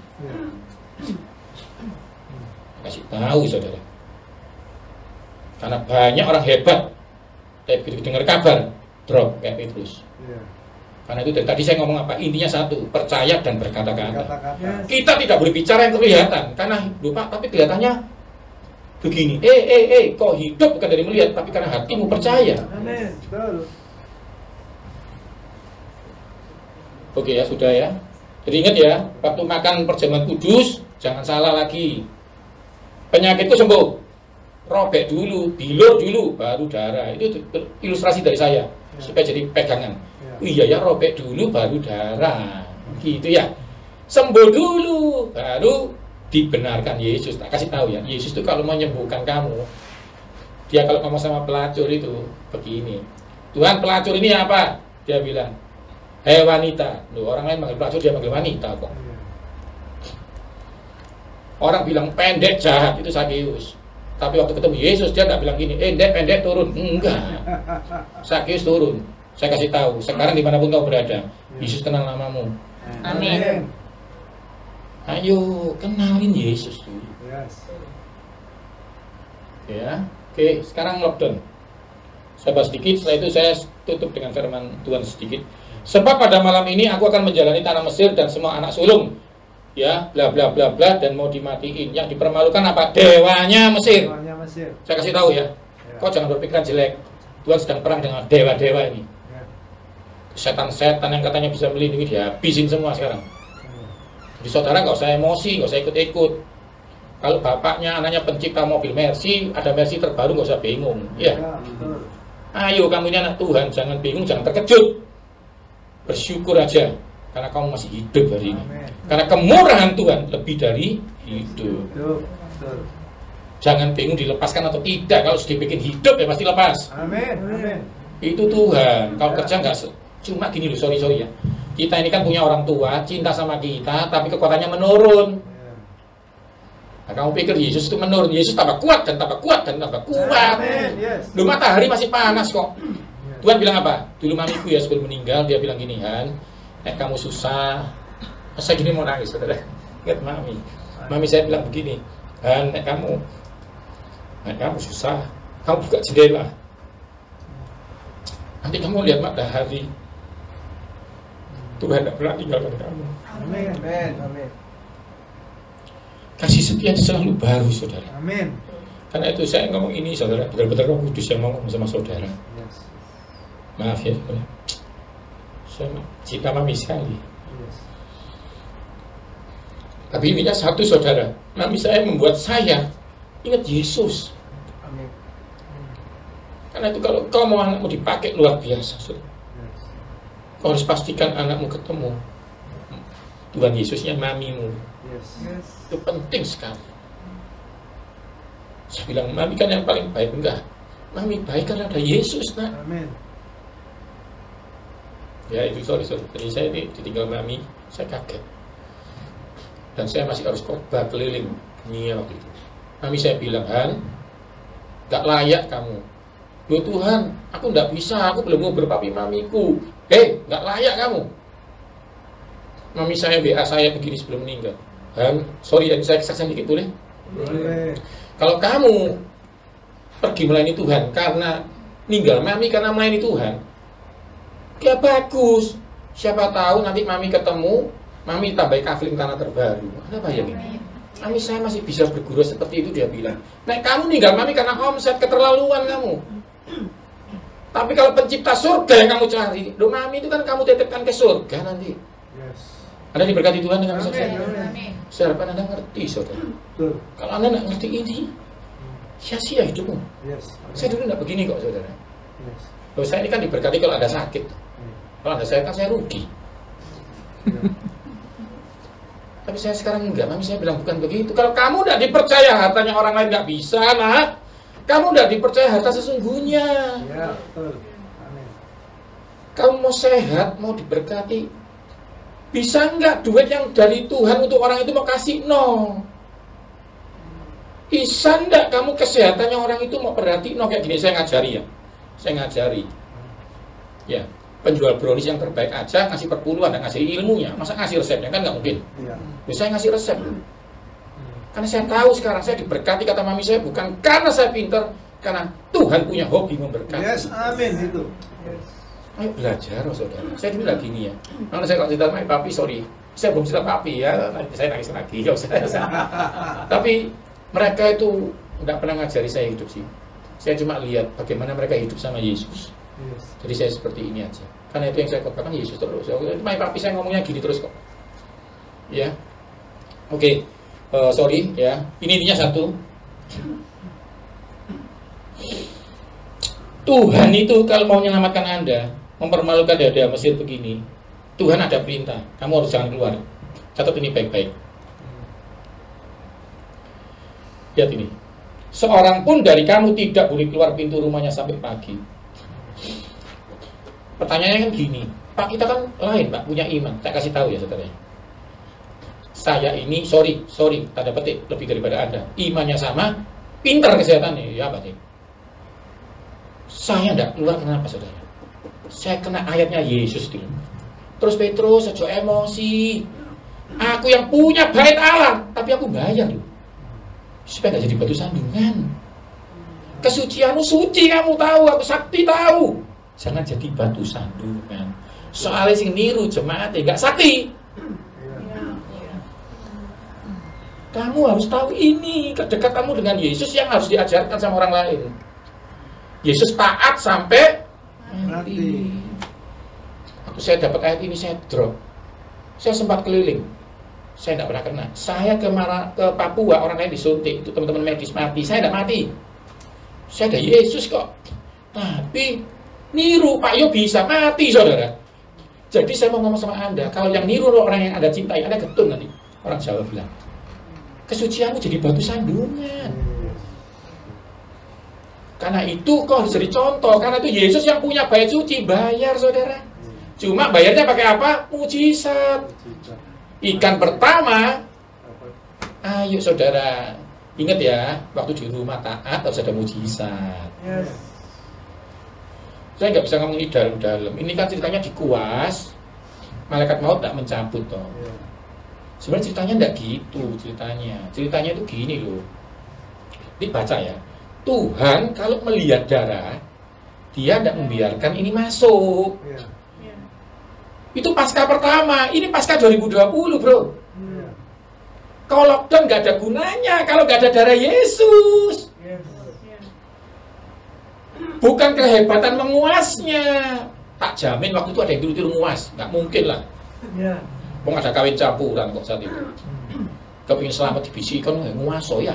Kasih tahu saudara, karena banyak orang hebat tapi begitu dengar kabar drop kayak Petrus. Karena itu dari tadi saya ngomong apa, intinya satu, percaya dan berkata-kata. Kita tidak boleh bicara yang kelihatan karena lupa, tapi kelihatannya begini, kok hidup bukan dari melihat tapi karena hatimu percaya. Oke ya, sudah ya. Jadi ingat ya, waktu makan perjamuan kudus jangan salah lagi. Penyakitku sembuh, robek dulu, bilur dulu, baru darah. Itu ilustrasi dari saya, supaya jadi pegangan. Iya ya, robek dulu, baru darah. Gitu ya. Sembuh dulu, baru dibenarkan Yesus. Tak kasih tahu ya, Yesus itu kalau mau menyembuhkan kamu, dia kalau ngomong sama pelacur itu, begini. Tuhan, pelacur ini apa? Dia bilang, hei wanita. Loh, orang lain manggil pelacur, dia manggil wanita kok. Orang bilang pendek jahat itu Sakeus. Tapi waktu ketemu Yesus dia nggak bilang gini, pendek turun. Enggak. Sakeus turun. Saya kasih tahu, sekarang dimanapun kau berada, Yesus kenal namamu. Amin. Ayo kenalin Yesus dulu. Ya. Oke, sekarang lockdown. Saya bahas sedikit, setelah itu saya tutup dengan firman Tuhan sedikit. Sebab pada malam ini aku akan menjalani tanah Mesir dan semua anak sulung. Ya, bla bla bla bla, dan mau dimatiin. Yang dipermalukan apa? Dewanya Mesir. Saya kasih tahu ya. Kau jangan berpikiran jelek. Tuhan sedang perang dengan dewa-dewa ini. Setan-setan yang katanya bisa melindungi dia habisin semua sekarang. Jadi saudara nggak usah emosi, nggak usah ikut-ikut. Kalau bapaknya, anaknya pencipta mobil Mercy, ada Mercy terbaru, nggak usah bingung. Ya. Ayo kamu ini anak Tuhan, jangan bingung, jangan terkejut. Bersyukur aja. Karena kamu masih hidup hari ini. Karena kemurahan Tuhan lebih dari hidup. Jangan bingung dilepaskan atau tidak. Kalau sudah bikin hidup ya pasti lepas. Itu Tuhan. Kalau kerja nggak cuma gini loh, sorry ya. Kita ini kan punya orang tua, cinta sama kita, tapi kekuatannya menurun. Nah, kamu pikir Yesus itu menurun? Yesus tambah kuat dan tambah kuat dan tambah kuat. Loh, matahari masih panas kok. Tuhan bilang apa? Dulu mamiku ya sebelum meninggal dia bilang gini, Han, kamu susah. Saya gini mau nangis, saudara. Ingat mami saya bilang begini, Han, kamu susah. Kamu buka jendela. Nanti kamu lihat matahari. Tuhan tidak pernah tinggalkan kamu. Amin. Amin. Amin. Kasih setia itu selalu baru, saudara. Amin. Karena itu saya ngomong ini, saudara, betul-betul Roh Kudus yang ngomong sama saudara. Yes. Maaf ya, saudara. Saya cinta mami sekali. Yes. Tapi intinya satu, saudara, mami saya membuat saya ingat Yesus. Amin. Karena itu kalau kau mau anakmu dipakai luar biasa, saudara. Yes. Kau harus pastikan anakmu ketemu Tuhan Yesusnya mamimu. Yes. Itu penting sekali. Saya bilang, mami kan yang paling baik. Enggak, mami baik karena ada Yesus, nak. Amin. Ya itu, sorry. Jadi saya ini ditinggal mami, saya kaget. Dan saya masih harus khotbah keliling dunia waktu itu. Mami saya bilang, Han, gak layak kamu. Loh Tuhan, aku gak bisa, aku belum mau berpapi mamiku. Gak layak kamu. Mami saya WA saya begini sebelum meninggal. Han, sorry ya, saya kesaksian dikit boleh? Boleh. Kalau kamu pergi melayani Tuhan karena ninggal mami karena melayani Tuhan, ya bagus. Siapa tahu nanti mami ketemu, mami tambah kafling tanah terbaru. Apa ya ini? Mami saya masih bisa berguru seperti itu, dia bilang. Nah kamu ninggal mami karena omset, keterlaluan kamu. Tapi kalau pencipta surga yang kamu cari, loh mami itu kan kamu titipkan ke surga nanti. Yes. Anda diberkati Tuhan dengan Amin. saya. Amin. Saya harapkan Anda ngerti, saudara. Betul. Kalau Anda nggak ngerti ini, sia-sia hidupmu. Yes. Amin. Saya dulu nggak begini kok, saudara. Yes. Loh, saya ini kan diberkati kalau ada sakit. Kalau ada saya kan saya rugi. Ya. Tapi saya sekarang enggak, mami saya bilang bukan begitu. Kalau kamu udah dipercaya hartanya orang lain nggak bisa, nah, kamu udah dipercaya harta sesungguhnya. Ya, betul. Amin. Kamu mau sehat, mau diberkati, bisa nggak duit yang dari Tuhan untuk orang itu mau kasih? No. Bisa nggak kamu kesehatannya orang itu mau perhati? No, kayak gini saya ngajari ya. Saya ngajari. Ya, penjual brownies yang terbaik aja ngasih perpuluhan dan ngasih ilmunya. Masa ngasih resepnya kan nggak mungkin. Iya. Saya ngasih resep. Karena saya tahu sekarang saya diberkati, kata mami saya, bukan karena saya pintar, karena Tuhan punya hobi memberkati. Yes, amin itu. Yes. Ayo belajar, oh, saudara. Saya dulu lagi nih ya. Karena saya kalau cerita sama papi, sorry, saya belum cerita papi ya. Nanti saya nangis lagi. Tapi mereka itu nggak pernah ngajari saya hidup sih. Saya cuma lihat bagaimana mereka hidup sama Yesus. Yes. Jadi saya seperti ini aja. Karena itu yang saya katakan Yesus terus. My papi saya ngomongnya gini terus kok. Ya, oke. Sorry ya. Ini intinya satu. Tuhan itu kalau mau menyelamatkan Anda, mempermalukan dada Mesir begini, Tuhan ada perintah, kamu harus jangan keluar. Catat ini baik-baik. Lihat ini. Seorang pun dari kamu tidak boleh keluar pintu rumahnya sampai pagi. Pertanyaannya kan gini, Pak, kita kan lain, Pak, punya iman. Saya kasih tahu ya, saudara. Saya ini, sorry, tanda petik, lebih daripada Anda. Imannya sama, pintar kesehatannya, ya Pak. Saya tidak keluar, kenapa, saudara? Saya kena ayatnya Yesus dulu. Terus Petrus, sejauh emosi. Aku yang punya bait Allah, tapi aku bayar loh. Supaya gak jadi batu sandungan. Kesucianmu suci, kamu tahu, aku sakti tahu. Jangan jadi batu sandungan. Soalnya sing niru jemaat gak sakti. Kamu harus tahu ini, kedekatanmu dengan Yesus yang harus diajarkan sama orang lain. Yesus taat sampai mati. Waktu saya dapat ayat ini saya drop. Saya sempat keliling. Saya tidak pernah kena. Saya ke Papua, orang lain disuntik, itu teman-teman medis mati. Saya tidak mati. Saya ada Yesus kok. Tapi niru Pak Yo bisa mati, saudara. Jadi saya mau ngomong sama Anda, kalau yang niru orang yang Anda cintai, Anda getun nanti. Orang Jawa bilang, kesucianmu jadi batu sandungan. Karena itu kok harus jadi contoh. Karena itu Yesus yang punya bait suci, bayar, saudara. Cuma bayarnya pakai apa? Mujizat. Ikan pertama, ayo saudara, ingat ya, waktu di rumah taat harus ada mujizat. Yes. Saya nggak bisa ngomong ini dalam-dalam. Ini kan ceritanya di Kuas, malaikat maut tidak mencabut toh. Yeah. Sebenarnya ceritanya nggak gitu ceritanya. Ceritanya itu gini loh. Dibaca ya. Tuhan kalau melihat darah, dia tidak membiarkan ini masuk. Yeah. Itu pasca pertama, ini pasca 2020 bro. Iya. Kalau lockdown nggak ada gunanya kalau nggak ada darah Yesus. Bukan kehebatan menguasnya. Tak jamin waktu itu ada yang tiru-tiru nguas, nggak mungkin lah. Iya. Mau ada kawin campuran kok saat itu. Kepingin selamat dibisikkan nguas ya.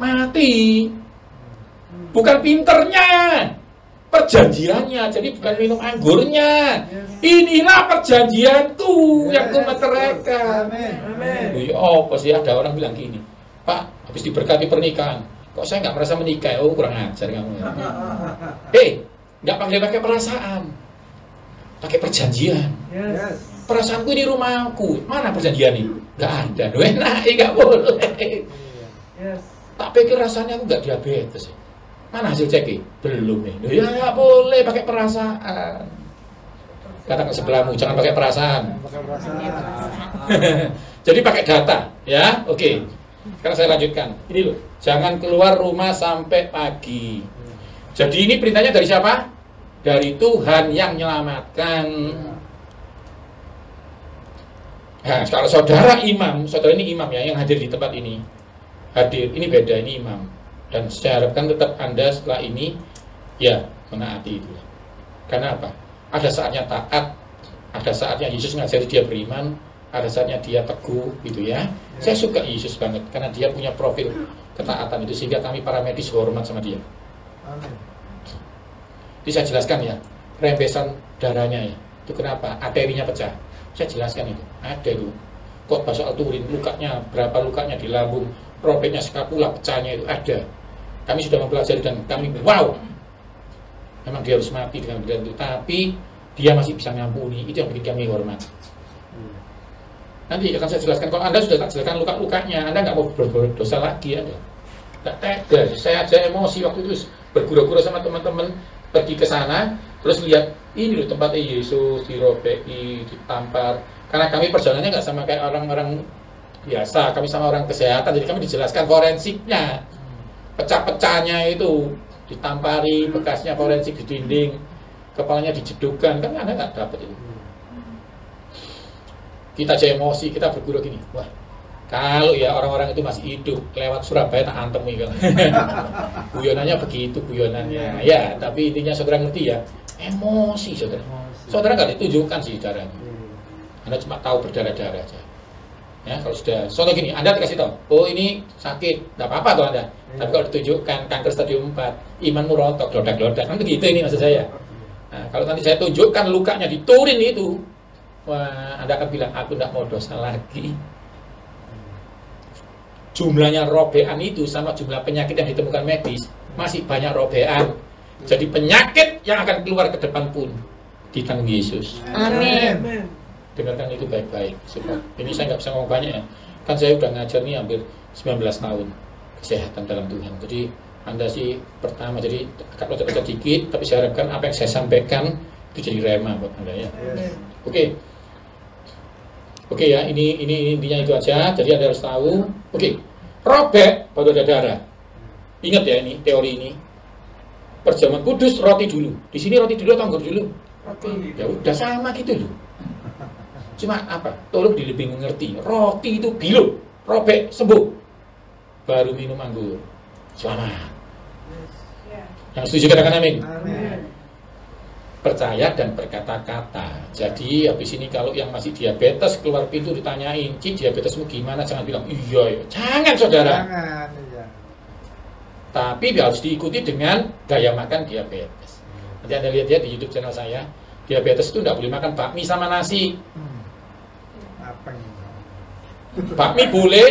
Mati. Bukan pinternya, perjanjiannya. Jadi bukan minum anggurnya. Inilah perjanjianku yang ku meteraikan. Amin. Wih, oh, pasti ada orang bilang gini, Pak, habis diberkati pernikahan, kok saya nggak merasa menikah? Oh, kurang ajar kamu. Nggak pakai perasaan, pakai perjanjian. Yes. Perasaanku di rumahku, mana perjanjian ini? Nggak ada, enak, nggak boleh. Yes. Tak pikir rasanya aku nggak diabetes. Mana hasil ceknya? Belum nih. Ya nggak boleh pakai perasaan. Kata ke sebelahmu, jangan pakai perasaan. Pakai perasaan. Jadi pakai data, ya. Oke. Sekarang saya lanjutkan. Ini loh, jangan keluar rumah sampai pagi. Jadi ini perintahnya dari siapa? Dari Tuhan yang menyelamatkan. Nah, kalau saudara imam, saudara ini imam ya, yang hadir di tempat ini. Hadir, ini beda, ini imam. Dan saya harapkan tetap Anda setelah ini, ya, menaati itu. Karena apa? Ada saatnya taat, ada saatnya Yesus ngajari dia beriman, ada saatnya dia teguh, gitu ya. Saya suka Yesus banget, karena dia punya profil ketaatan itu, sehingga kami para medis hormat sama dia. Amin. Jadi saya jelaskan ya, rembesan darahnya ya, itu kenapa? Arterinya pecah. Saya jelaskan itu, ada itu. Kok soal Turin, lukanya, berapa lukanya di lambung, robeknya skapula, pecahnya itu ada. Kami sudah mempelajari dan kami, wow, memang dia harus mati dengan benar itu, tapi dia masih bisa ngampuni, itu yang bikin kami hormat. Nanti akan saya jelaskan, kalau Anda sudah tak jelaskan luka-lukanya, Anda nggak mau berdosa lagi, Anda nggak tega. Saya aja emosi waktu itu, bergura-gura sama teman-teman, pergi ke sana, terus lihat, ini loh tempatnya Yesus, dirobeki, ditampar. Karena kami perjalanannya nggak sama kayak orang-orang biasa, kami sama orang kesehatan, jadi kami dijelaskan forensiknya, pecah-pecahnya itu, ditampari, bekasnya forensik di dinding, kepalanya dijedukkan, kan Anda nggak dapat itu. Kita aja emosi, kita bergurau gini, wah, kalau ya orang-orang itu masih hidup, lewat Surabaya tak antem nih, guyonannya begitu, guyonannya, ya, tapi intinya saudara ngerti ya, emosi saudara, saudara nggak ditunjukkan sih darahnya, Anda cuma tahu berdarah-darah aja. Ya, kalau sudah, soalnya gini, Anda dikasih tahu, oh ini sakit, nggak apa-apa tuh Anda. Tapi kalau ditunjukkan kanker stadium 4, imanmu rontok, glodak-glodak, kan begitu ini maksud saya. Nah, kalau nanti saya tunjukkan lukanya di Turin itu, wah, Anda akan bilang, aku nggak mau dosa lagi. Jumlahnya robean itu sama jumlah penyakit yang ditemukan medis, masih banyak robean. Jadi penyakit yang akan keluar ke depan pun ditanggung Yesus. Amin. Dengarkan itu baik-baik. Ini saya nggak bisa ngomong banyak ya. Kan saya udah ngajar nih hampir 19 tahun kesehatan dalam Tuhan. Jadi Anda sih pertama jadi agak loncat-loncat dikit, tapi saya harapkan apa yang saya sampaikan itu jadi rema buat Anda ya. Oke ya, ini intinya itu aja. Jadi Anda harus tahu. Oke, robek pada darah. Ingat ya ini teori ini. Perjamuan kudus roti dulu. Di sini roti dulu atau anggur dulu? Roti. Ya udah sama gitu loh. Cuma apa? Tolong lebih mengerti. Roti itu bilu, robek, sembuh. Baru minum anggur. Selamat. Yang setuju katakan amin. Percaya dan berkata-kata. Jadi habis ini kalau yang masih diabetes keluar pintu ditanyain, Ci diabetesmu gimana? Jangan bilang iya. Jangan saudara. Jangan. Iya. Tapi harus diikuti dengan gaya makan diabetes. Nanti Anda lihat ya di YouTube channel saya. Diabetes itu tidak boleh makan bakmi sama nasi. Apa ini? Bakmi boleh,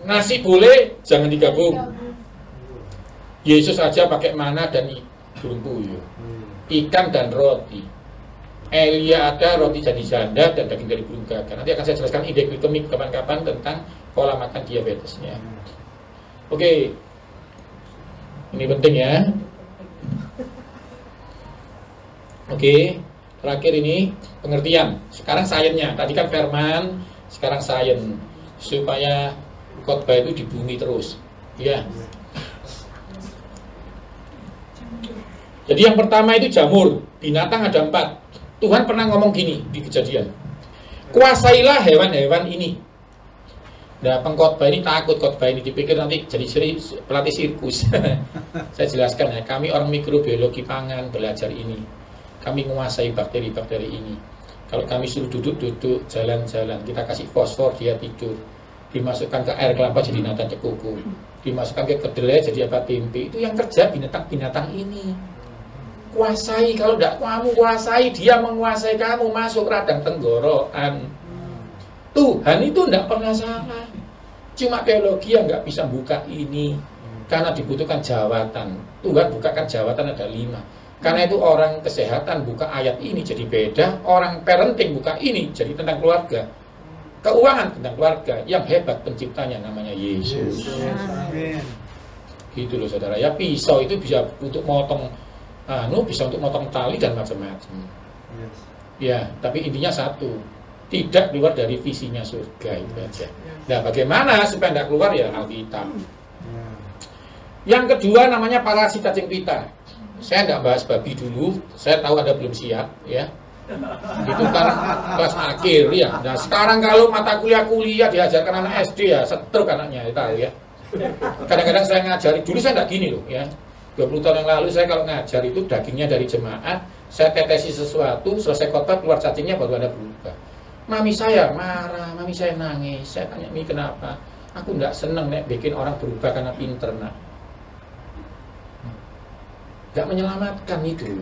nasi boleh, jangan digabung. Yesus aja pakai mana dan burung puyuh, ikan dan roti. Elia ada roti jadi janda dan daging dari burung gagak. Nanti akan saya jelaskan indeks glikemik kapan-kapan tentang pola makan diabetesnya. Oke, ini penting ya. Oke, terakhir ini pengertian. Sekarang sainsnya. Tadi kan firman, sekarang sains. Supaya khotbah itu di bumi terus. Ya. Jadi yang pertama itu jamur. Binatang ada 4. Tuhan pernah ngomong gini di Kejadian, kuasailah hewan-hewan ini. Nah, pengkhotbah ini takut khotbah ini dipikir nanti jadi pelatih sirkus. Saya jelaskan ya, kami orang mikrobiologi pangan belajar ini. Kami menguasai bakteri-bakteri ini. Kalau kami suruh duduk-duduk, jalan-jalan, kita kasih fosfor, dia tidur. Dimasukkan ke air kelapa jadi nata cekuku. Dimasukkan ke kedelai jadi apa tempe. Itu yang kerja binatang-binatang ini. Kuasai, kalau tidak kamu kuasai, dia menguasai kamu, masuk radang tenggorokan. Tuhan itu tidak pernah salah. Cuma teologi yang nggak bisa buka ini. Karena dibutuhkan jawatan. Tuhan bukakan jawatan ada 5. Karena itu orang kesehatan buka ayat ini jadi beda. Orang parenting buka ini jadi tentang keluarga. Keuangan tentang keluarga. Yang hebat penciptanya namanya Yesus. Amin. Gitu loh saudara. Ya pisau itu bisa untuk motong bisa untuk motong tali dan macam-macam. Yes. Ya, tapi intinya satu, tidak keluar dari visinya surga itu aja. Nah, bagaimana supaya tidak keluar ya Alkitab. Yang kedua namanya parasit cacing pita. Saya tidak bahas babi dulu, saya tahu Anda belum siap, ya. Itu kan kelas akhir ya. Nah, sekarang kalau mata kuliah diajarkan anak SD ya, setruk anaknya, ya, tahu ya. Kadang-kadang saya ngajari, dulu saya tidak gini loh, ya. 20 tahun yang lalu saya kalau ngajar itu dagingnya dari jemaat, saya tetesi sesuatu, selesai khotbah keluar cacingnya baru ada berubah. Mami saya marah, mami saya nangis. Saya tanya, "Mi kenapa?" "Aku tidak senang nek bikin orang berubah karena pinter, nak." Gak menyelamatkan itu.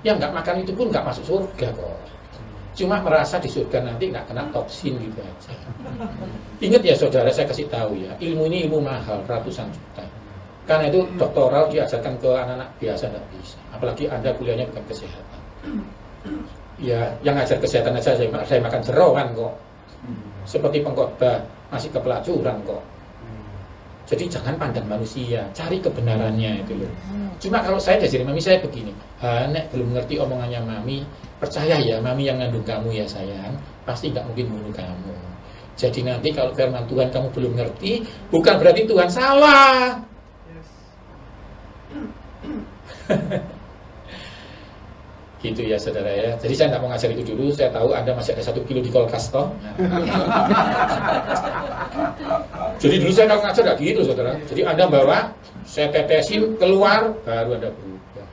Yang nggak makan itu pun nggak masuk surga kok. Cuma merasa di surga nanti nggak kena toksin gitu aja. Ingat ya saudara, saya kasih tahu ya, ilmu ini ilmu mahal, ratusan juta. Karena itu doktoral diajarkan ke anak-anak biasa tidak bisa. Apalagi Anda kuliahnya bukan kesehatan. Ya, yang ngajar kesehatan aja saya makan jeroan kok. Seperti pengkhotbah masih kepelacuran kok. Jadi jangan pandang manusia, cari kebenarannya itu loh. Cuma kalau saya dari mami saya begini, nek belum ngerti omongannya mami, percaya ya mami yang ngandung kamu ya sayang, pasti nggak mungkin bunuh kamu. Jadi nanti kalau firman Tuhan kamu belum ngerti, bukan berarti Tuhan salah. Gitu ya saudara ya. Jadi saya nggak mau ngajar itu dulu. Saya tahu Anda masih ada 1 kilo di kulkas toh. Jadi dulu saya kalau ngajar nggak gitu saudara. Jadi Anda bawa, saya tetesin keluar, baru Anda berubah.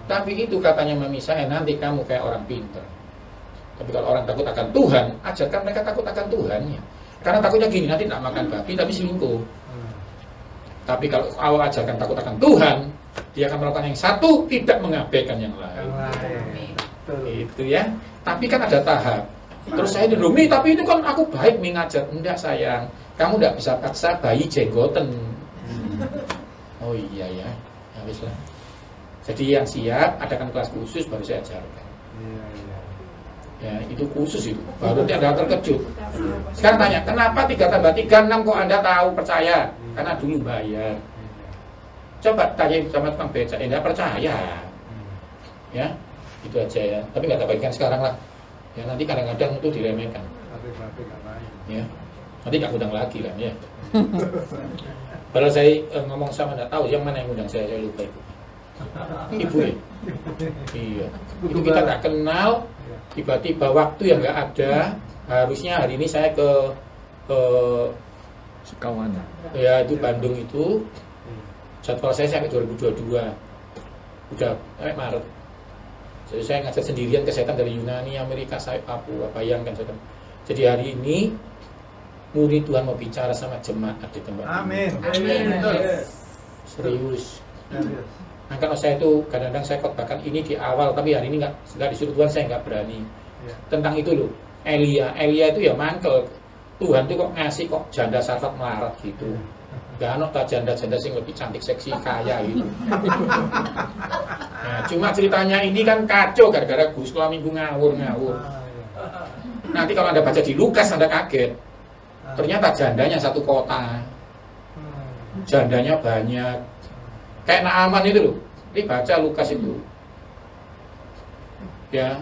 Tapi itu katanya mami saya, nanti kamu kayak orang pinter. Tapi kalau orang takut akan Tuhan, ajarkan mereka takut akan Tuhan ya. Karena takutnya gini, nanti tidak makan babi tapi selingkuh. Tapi kalau awal ajarkan takut akan Tuhan, dia akan melakukan yang satu, tidak mengabaikan yang lain. Itu ya. Tapi kan ada tahap. Terus saya dirumi, tapi itu kan aku baik mengajar. Enggak sayang, kamu tidak bisa paksa bayi jenggoten. Oh iya ya, habis lah. Jadi yang siap, adakan kelas khusus baru saya ajarkan. Ya itu khusus itu. Baru dia ada terkejut. Sekarang tanya, kenapa 3 tambah 3 6 kok Anda tahu percaya? Karena dulu bayar. Coba tanya sama tukang beca, enggak percaya. Ya, itu aja ya. Tapi nggak tabaikan sekarang lah. Ya nanti kadang-kadang itu diremehkan. Ya, nanti nggak undang lagi kan ya. Padahal saya ngomong sama nggak tahu yang mana yang undang saya lupa itu. Ibu ya. Iya. Itu kita nggak kenal. Tiba-tiba waktu yang nggak ada. Harusnya hari ini saya ke Sekawan. Ya itu Bandung itu. Jadwal saya sampai 2022 udah Maret. Jadi saya ngajar sendirian kesehatan dari Yunani, Amerika, saya Papua, bayangkan saudara. Jadi hari ini murni Tuhan mau bicara sama jemaat di tempat Amin. ini. Serius. Nah kalau saya itu kadang-kadang saya khotbahkan ini di awal, tapi hari ini nggak disuruh Tuhan, saya nggak berani. Tentang itu loh, Elia itu ya mangkel. Tuhan tuh kok ngasih kok janda Sarfat melarat gitu. Gak ada janda-janda sing lebih cantik, seksi, kaya gitu. Nah, cuma ceritanya ini kan kacau gara-gara Gus Kula minggu ngawur. Nanti kalau Anda baca di Lukas Anda kaget. Ternyata jandanya satu kota. Jandanya banyak. Kayak Naaman itu loh. Ini baca Lukas itu. Ya.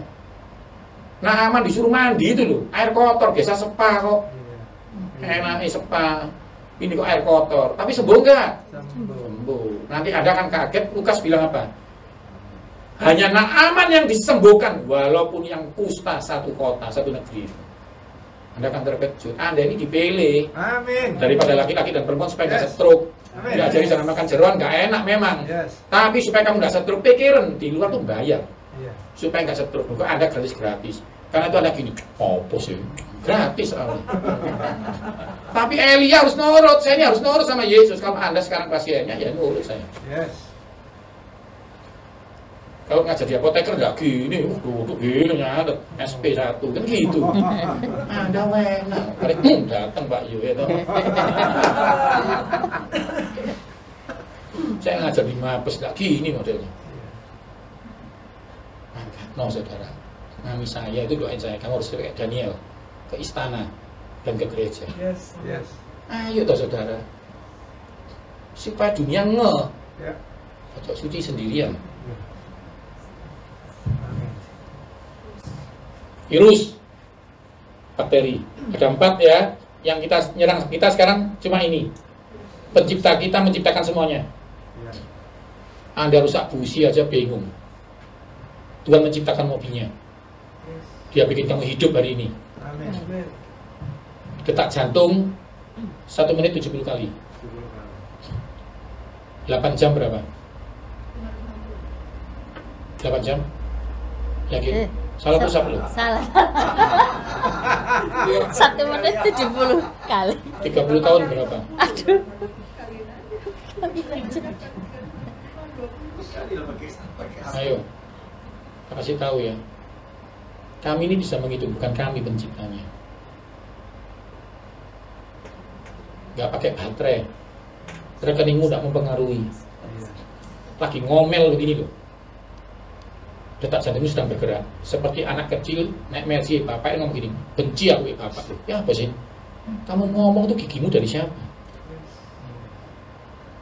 Naaman disuruh mandi itu loh. Air kotor, biasa sepa kok. Enaknya sepa. Ini kok air kotor, tapi sembuh enggak? Sembuh. Nanti ada kan kaget, Lukas bilang apa? Hanya Naaman yang disembuhkan, walaupun yang kusta satu kota, satu negeri. Anda akan terkejut. Anda ini dipilih. Amin. Daripada laki-laki dan perempuan supaya nggak Yes. stroke. Amin. Ya, jadi jangan makan jeroan, nggak enak memang. Yes. Tapi supaya kamu nggak stroke, pikirin di luar tuh bayar. Iya. Supaya nggak stroke, bukan Anda gratis. Karena itu ada gini, apa sih? Gratis Allah. Tapi Elia harus nurut, saya ini harus nurut sama Yesus. Kalau Anda sekarang pasiennya, ya nurut saya. Yes. Kalau ngajar di apoteker nggak gini, tuh gini nyatet SP1 kan gitu. Anda enak, datang Pak Yu itu. Saya ngajar di Mabes nggak gini modelnya. No saudara, mami saya itu doain saya, kamu harus kayak Daniel ke istana dan ke gereja. Yes. Yes. Ayo toh saudara, supaya dunia Ya. ojo suci sendirian. Amin. Virus, bakteri, ada 4 ya. Yang kita nyerang kita sekarang cuma ini. Pencipta kita menciptakan semuanya. Ya. Anda rusak busi aja bingung. Tuhan menciptakan mobilnya. Dia bikin kamu hidup hari ini. Amin. Detak jantung 1 menit 70 kali. 8 jam berapa? 8 jam? Yakin? Salah pusat loh. Salah. 1 menit 70 kali. 30 tahun berapa? Aduh. Ayo, kasih tahu ya. Kami ini bisa menghitung, bukan kami penciptanya. Gak pakai baterai. Rekeningmu tidak mempengaruhi. Lagi ngomel begini loh. Detak jantungmu sedang bergerak. Seperti anak kecil naik Mercy, bapak ngomong gini, benci aku bapak. Ya apa sih? Kamu ngomong tuh gigimu dari siapa?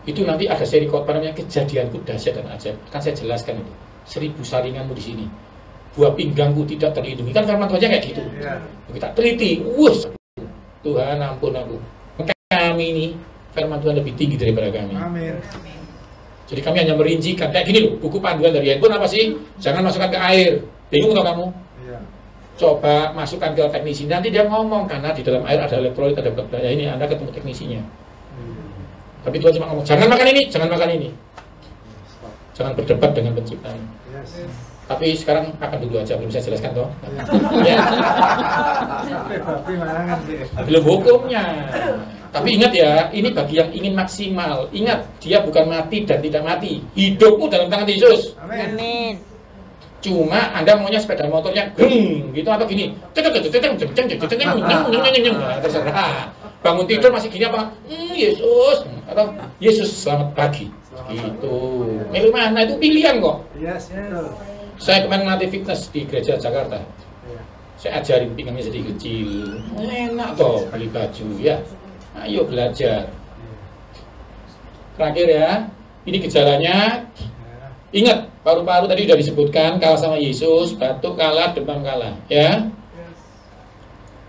Itu nanti ada seri khotbah namanya kejadianku dahsyat dan ajaib. Kan saya jelaskan itu. 1000 saringanmu di sini. Buah pinggangku tidak terlindungi. Kan firman Tuhan kayak gitu. Iya. Kita teliti. Wus. Tuhan ampun aku. Kami ini firman Tuhan lebih tinggi daripada kami. Amin. Jadi kami hanya merincikan kayak gini loh. Buku panduan dari handphone apa sih? Jangan masukkan ke air. Bingung atau kamu? Iya. Coba masukkan ke teknisi. Nanti dia ngomong karena di dalam air ada elektrolit, ada ya ini Anda ketemu teknisinya. Tapi Tuhan cuma ngomong, jangan makan ini, jangan makan ini. Jangan berdebat dengan penciptanya. Yes. Tapi sekarang akan dulu aja, belum saya jelaskan toh. Iya. Ya, Tapi mangan sih. belum hukumnya. Tapi ingat ya, ini bagi yang ingin maksimal. Ingat, dia bukan mati dan tidak mati. Hidupmu dalam tangan Yesus. Amin. Amin. Cuma Anda maunya sepeda motornya gitu atau gini. Nah, terserah. Bangun tidur masih gini apa? Yesus atau Yesus selamat pagi. Gitu. Milih mana itu pilihan kok. Yes. Betul. Saya kemarin melatih fitness di gereja Jakarta. Iya. Saya ajarin pinggangnya sedikit kecil. Enak toh beli baju ya. Ayo belajar. Terakhir ya, ini gejalanya. Ya. Ingat, paru-paru tadi sudah disebutkan, kalah sama Yesus, batuk kalah, demam kalah, ya.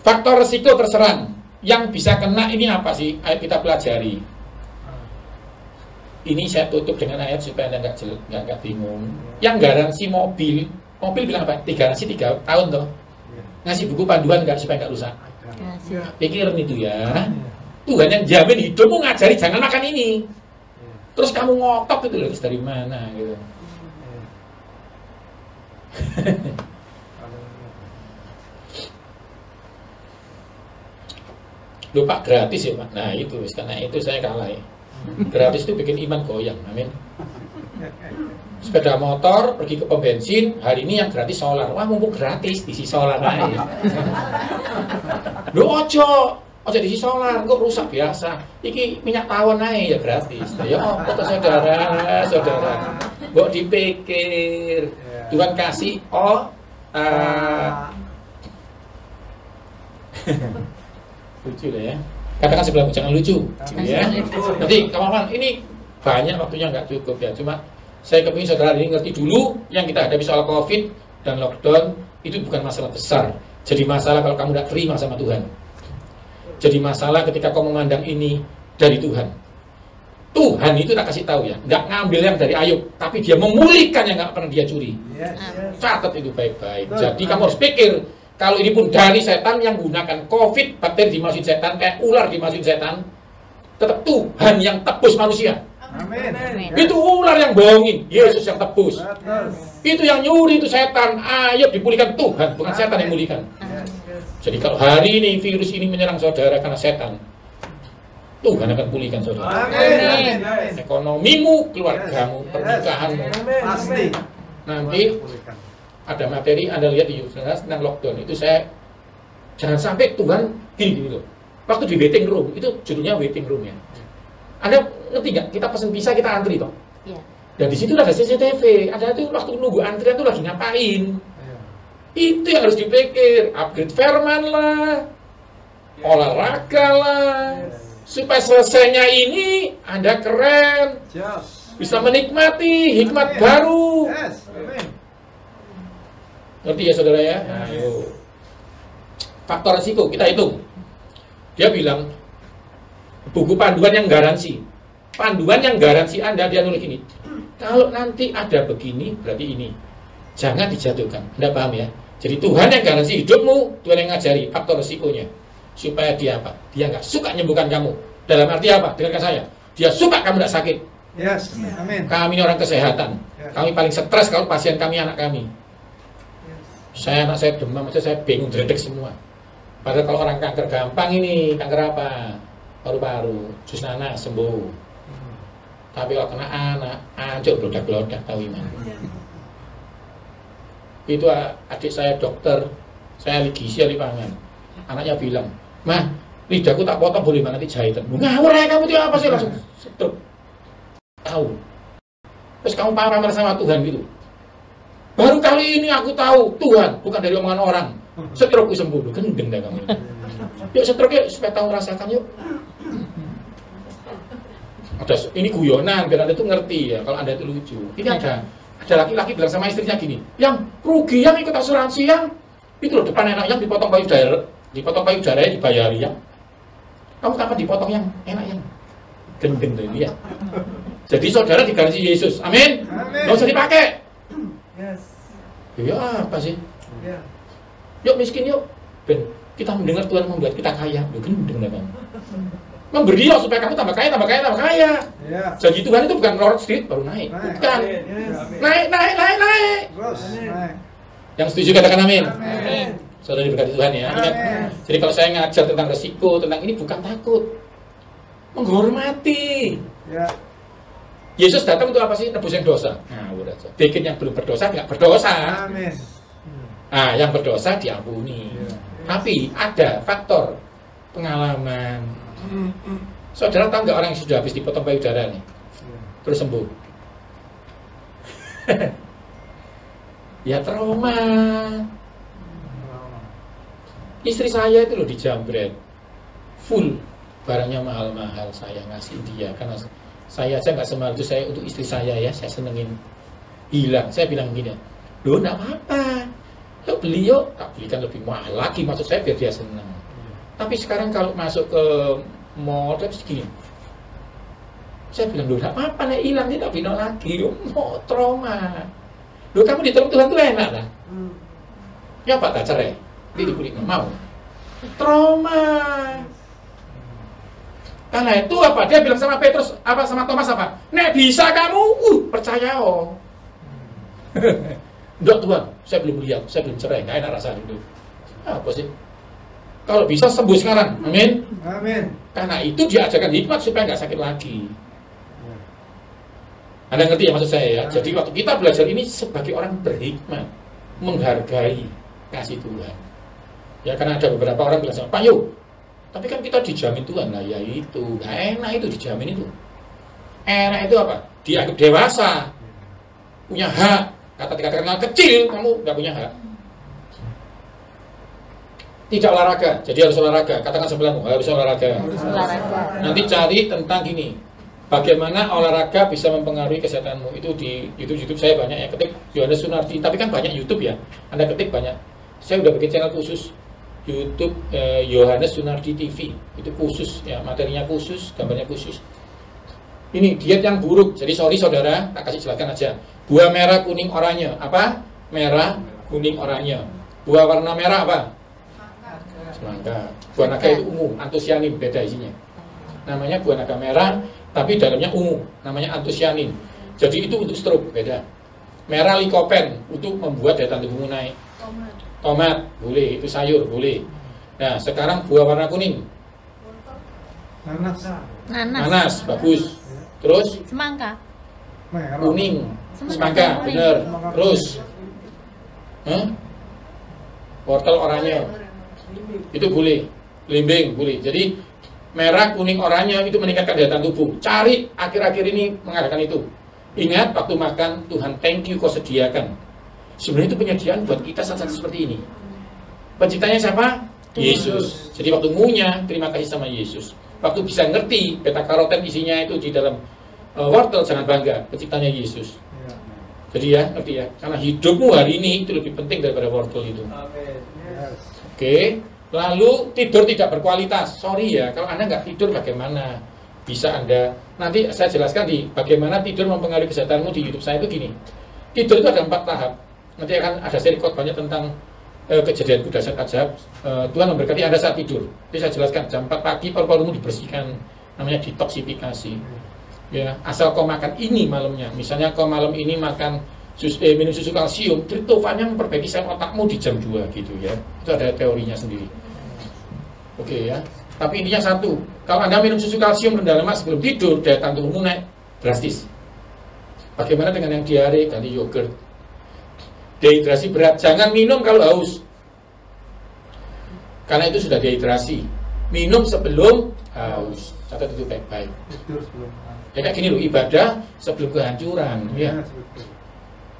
Faktor resiko terserang yang bisa kena ini apa sih? Ayo kita pelajari. Ini saya tutup dengan ayat supaya Anda nggak bingung. Yang garansi mobil bilang apa? Garansi 3 tahun toh. Ngasih buku panduan nggak supaya nggak rusak. Kasih. Pikirin itu ya. Tuhan yang jamin hidupmu ngajari jangan makan ini. Terus kamu ngotot itu loh, terus dari mana gitu. Loh Pak, gratis ya Pak? Nah itu, karena itu saya kalah ya. Gratis itu bikin iman goyang, amin. Sepeda motor, pergi ke pom bensin, hari ini yang gratis solar. Wah mumpung gratis, diisi solar aja. Loh ojo diisi solar, kok rusak biasa. Iki minyak tawon aja ya gratis. Ya apa tuh saudara. Kok dipikir, Tuhan kasih lucu lah ya. Katakan sebelah jangan lucu, ya. Nanti kawan-kawan ini banyak waktunya nggak cukup ya. Cuma saya kepingin saudara ini ngerti dulu yang kita hadapi soal COVID dan lockdown itu bukan masalah besar. Jadi masalah kalau kamu tidak terima sama Tuhan. Jadi masalah ketika kamu memandang ini dari Tuhan. Tuhan itu tak kasih tahu ya, nggak ngambil yang dari Ayub, tapi dia memulihkan yang nggak pernah dia curi. Yes, yes. Catat itu baik-baik. Betul. Jadi kamu harus pikir, kalau ini pun dari setan yang gunakan COVID, bakteri dimasukin setan, kayak ular dimasukin setan, tetap Tuhan yang tebus manusia. Amin. Amin. Itu ular yang bohongin, Yesus yang tebus. Betul. Itu yang nyuri itu setan, Ayub dipulihkan Tuhan, bukan setan yang memulihkan. Yes, yes. Jadi kalau hari ini virus ini menyerang saudara karena setan, Tuhan akan pulihkan saudara. Amin. Amin. Ekonomimu, keluargamu, pernikahanmu. Pasti. Nanti ada materi Anda lihat di YouTube tentang lockdown itu saya jangan sampai Tuhan gini loh. Waktu di waiting room itu judulnya waiting room ya. Anda ngerti nggak? Kita pesen pizza kita antri toh. Iya. Dan di situ ada CCTV. Ada tuh waktu nunggu antrian tuh lagi ngapain? Itu yang harus dipikir. Upgrade firman lah, olahraga lah, supaya selesainya ini Anda keren, bisa menikmati hikmat baru. Yes. Amin. Ngerti ya saudara ya? Nah, yuk. Faktor risiko kita hitung. Dia bilang buku panduan yang garansi. Panduan yang garansi Anda dia nulis ini. Kalau nanti ada begini berarti ini. Jangan dijatuhkan. Anda paham ya? Jadi Tuhan yang garansi hidupmu, Tuhan yang ngajari faktor risikonya. Supaya dia apa? Dia nggak suka menyembuhkan kamu. Dalam arti apa? Dengarkan saya. Dia suka kamu tidak sakit. Yes. Amin. Kami ini orang kesehatan. Kami paling stres kalau pasien kami anak kami. Anak saya demam, saya bingung, dredeg semua. Padahal kalau orang kanker gampang ini, kanker apa? Paru-paru, jus nanas sembuh. Tapi kalau kena anak, hancur blodak-blodak, tahu iman. Itu adik saya dokter, saya gizi lipangan. Anaknya bilang, "Mah, lidahku tak potong boleh banget jahitan." Ngawur ya kamu itu apa sih? Langsung stroke. Tahu. Terus kamu parah sama Tuhan gitu. Baru kali ini aku tahu Tuhan bukan dari omongan orang. Stroke sembuh, gendeng dah kamu. Yuk stroke supaya tahu rasakan yuk. Ada ini guyonan biar Anda tuh ngerti ya kalau Anda itu lucu. Ini ada laki-laki bilang sama istrinya gini, yang rugi yang ikut asuransi yang itu loh depan enak yang dipotong payudaranya dibayari yang. Kamu kapan dipotong yang enak yang gendeng tuh ini ya. Jadi saudara digaransi Yesus, amin. Nggak usah dipakai. Yes. Ya apa sih? Ya. Yuk miskin yuk. Ben kita mendengar Tuhan membuat kita kaya. Yuk gendeng dah kamu. Memberi yuk supaya kamu tambah kaya. Ya. Jadi Tuhan itu bukan Lord Street baru naik. Bukan. Naik. Terus naik. Yang setuju katakan amin. Amin. Saudara diberkati Tuhan ya. Ingat. Amin. Jadi kalau saya ngajar tentang resiko, tentang ini bukan takut. Menghormati. Ya. Yesus datang untuk apa sih? Nebusin dosa. Nah, udah aja. Bikin yang belum berdosa nggak berdosa. Amin. Nah, yang berdosa diampuni. Ya. Tapi ada faktor pengalaman. Saudara tahu nggak orang yang sudah habis dipotong payudara nih, terus sembuh? Ya trauma. Istri saya itu loh dijambret, full barangnya mahal-mahal saya ngasih dia karena saya aja nggak semahal itu saya untuk istri saya ya, saya senengin. Hilang, saya bilang gini, loh nggak apa-apa, yuk beli yuk, tak belikan lebih mahal lagi maksud saya biar dia senang. Tapi sekarang kalau masuk ke mall terus gini, saya bilang loh nggak apa-apa nih hilang nih tak beli lagi, loh mau trauma. Loh kamu ditolong Tuhan tuh enak lah. Ya Pak tak cerai, ini dibeli mau. Trauma. Karena itu apa? Dia bilang sama Petrus, apa sama Thomas apa? Nek bisa kamu, percaya oh. Enggak Tuhan, saya belum lihat, saya belum cerai, nggak enak rasanya itu. Apa sih? Kalau bisa sembuh sekarang, amin. Amin. Karena itu diajarkan hikmat supaya nggak sakit lagi. Anda ngerti ya maksud saya ya? Jadi waktu kita belajar ini sebagai orang berhikmat, menghargai kasih Tuhan. Ya karena ada beberapa orang bilang sama Pak Yo, tapi kan kita dijamin Tuhan lah ya itu, nggak enak itu dijamin itu. Enak itu apa? Dianggap dewasa, punya hak. Kata-kata kecil kamu nggak punya hak. Tidak olahraga, jadi harus olahraga. Katakan sebelahmu harus olahraga. Olahraga. Nanti cari tentang gini, bagaimana olahraga bisa mempengaruhi kesehatanmu. Itu di YouTube saya banyak yang ketik Yohanes Sunardi, tapi kan banyak YouTube ya. Anda ketik banyak. Saya udah bikin channel khusus YouTube Yohanes Sunardi TV. Itu khusus ya, materinya khusus, gambarnya khusus. Ini diet yang buruk. Jadi sorry saudara, tak kasih jelaskan aja. Buah merah kuning oranye. Apa? Merah kuning oranye. Buah warna merah apa? Semangka. Buah naga itu ungu, antosianin, beda isinya. Namanya buah naga merah, tapi dalamnya ungu, namanya antosianin. Jadi itu untuk stroke, beda. Merah likopen untuk membuat daya tahan tubuhmu naik. Tomat boleh, itu sayur boleh. Nah sekarang buah warna kuning. Nanas. Nanas bagus. Terus Semangka. Merah. kuning, semangka, kuning. bener. Terus wortel oranye, itu boleh. Belimbing boleh. Jadi merah, kuning, oranye itu meningkatkan daya tahan tubuh. Cari akhir-akhir ini mengadakan itu. Ingat waktu makan, Tuhan thank you kau sediakan. Sebenarnya itu penyediaan buat kita saat-saat seperti ini. Penciptanya siapa? Yesus. Jadi waktu ngunyah, terima kasih sama Yesus. Waktu bisa ngerti beta karoten isinya itu di dalam wortel, jangan bangga, penciptanya Yesus. Jadi ya, ngerti ya. Karena hidupmu hari ini itu lebih penting daripada wortel itu. Oke. Lalu tidur tidak berkualitas. Sorry ya, kalau Anda nggak tidur bagaimana? Bisa Anda, nanti saya jelaskan di bagaimana tidur mempengaruhi kesehatanmu di YouTube saya itu gini. Tidur itu ada 4 tahap. Nanti akan ada seri banyak tentang kejadian dahsyat ajaib. Tuhan memberkati Anda saat tidur. Jadi saya jelaskan jam 4 pagi paru-parumu dibersihkan, namanya detoksifikasi. Ya, asal kau makan ini malamnya. Misalnya kau malam ini makan minum susu kalsium, tritophannya memperbaiki sel otakmu di jam 2 gitu ya. Itu ada teorinya sendiri. Oke ya. Tapi intinya satu, kalau Anda minum susu kalsium rendah lemak sebelum tidur, daya tahan tubuhmu naik drastis. Bagaimana dengan yang diare, ganti yogurt. Dehidrasi berat, jangan minum kalau haus. Karena itu sudah dehidrasi. Minum sebelum haus. Catat itu baik-baik. Ya kayak gini loh, ibadah sebelum kehancuran. Ya.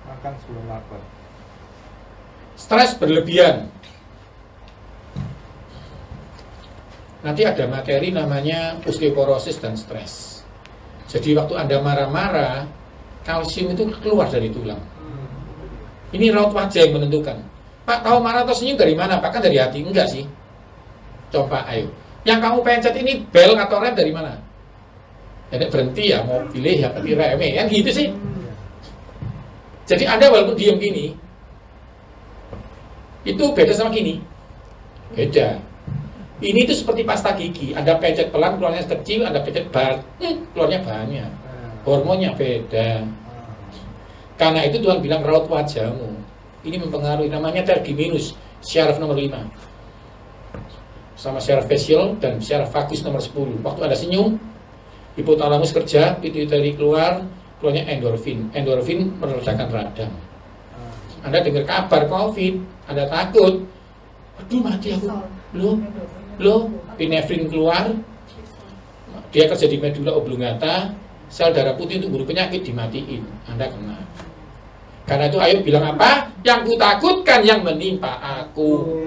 Makan sebelum lapar. Stres berlebihan. Nanti ada materi namanya osteoporosis dan stres. Jadi waktu Anda marah-marah, kalsium itu keluar dari tulang. Ini raut wajah yang menentukan. Pak, tahu marah atau senyum dari mana? Pak, kan dari hati. Enggak sih. Coba, ayo. Yang kamu pencet ini bel atau rem dari mana? Ya, berhenti ya, mau pilih ya, tapi remeh. Kan gitu sih. Jadi Anda walaupun diam gini, itu beda sama gini. Beda. Ini itu seperti pasta gigi. Anda pencet pelan, keluarnya kecil. Anda pencet bar, keluarnya banyak. Hormonnya beda. Karena itu Tuhan bilang raut wajahmu. Ini mempengaruhi, namanya tergiminus, syaraf nomor 5. Sama syaraf facial dan syaraf vagus nomor 10. Waktu Anda senyum, hipotalamus kerja, pituitari keluar, keluarnya endorfin. Endorfin meredakan radang. Anda dengar kabar COVID, Anda takut. Aduh mati aku. Loh, pinefrin keluar, dia kerja di medula oblongata, sel darah putih untuk bunuh penyakit dimatiin, Anda kena. Karena itu ayo bilang apa? Yang kutakutkan yang menimpa aku.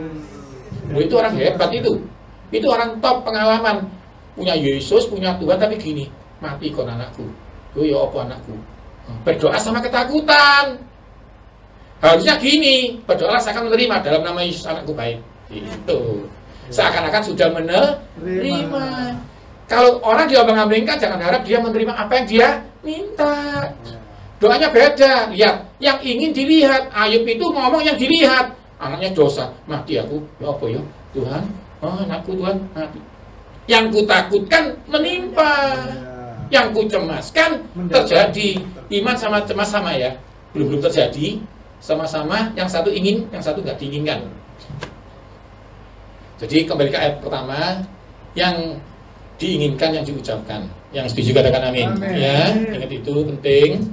Loh, itu orang hebat itu. Itu orang top pengalaman. Punya Yesus, punya Tuhan, tapi gini, mati kon anakku. Yo ya apa anakku? Berdoa sama ketakutan. Harusnya gini, berdoa saya akan menerima dalam nama Yesus anakku baik. Itu. Seakan-akan sudah menerima. Kalau orang diombang-ambingkan, jangan harap dia menerima apa yang dia minta. Doanya beda. Lihat, yang ingin dilihat. Ayub itu ngomong yang dilihat. Anaknya dosa, mati aku. Ya apa ya? Tuhan, oh anakku Tuhan, mati. Yang kutakutkan menimpa. Yang kucemaskan terjadi. Iman sama cemas sama ya. Belum terjadi. Sama-sama, yang satu ingin, yang satu nggak diinginkan. Jadi kembali ke ayat pertama, yang diinginkan yang diucapkan. Yang setuju katakan amin. Amin. Ya, ingat itu penting.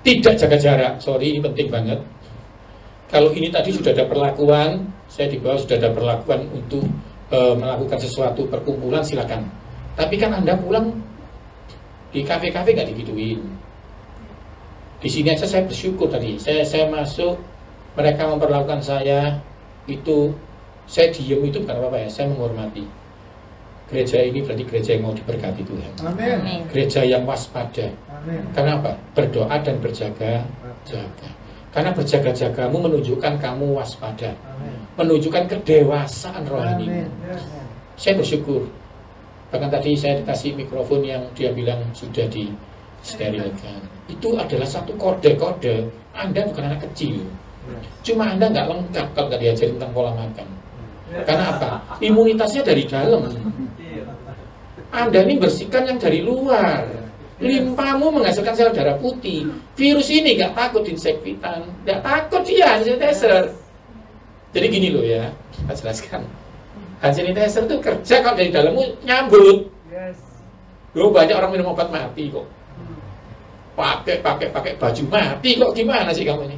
Tidak jaga jarak. Sorry, ini penting banget. Kalau ini tadi sudah ada perlakuan, saya di bawah sudah ada perlakuan untuk melakukan sesuatu perkumpulan, silakan. Tapi kan Anda pulang di kafe-kafe nggak digituin. Di sini aja saya bersyukur tadi. Saya masuk, mereka memperlakukan saya. Itu saya diem itu bukan apa-apa ya, saya menghormati. Gereja ini berarti gereja yang mau diberkati Tuhan. Amin. Gereja yang waspada. Amin. Karena apa? Berdoa dan berjaga-jaga. Karena berjaga-jagamu menunjukkan kamu waspada. Amin. Menunjukkan kedewasaan rohani. Amin. Saya bersyukur. Bahkan tadi saya dikasih mikrofon yang dia bilang sudah disterilkan. Itu adalah satu kode-kode Anda bukan anak kecil. Cuma Anda nggak lengkap kalau nggak diajarin tentang pola makan. Karena apa? Imunitasnya dari dalam. Anda ini bersihkan yang dari luar. Limpamu menghasilkan sel darah putih. Virus ini nggak takut insektivitan, nggak takut dia hand sanitizer. Jadi gini loh ya, saya jelaskan. Hand sanitizer itu kerja kalau dari dalammu nyambut. Loh, banyak orang minum obat mati kok. Pakai baju mati kok, gimana sih kamu ini?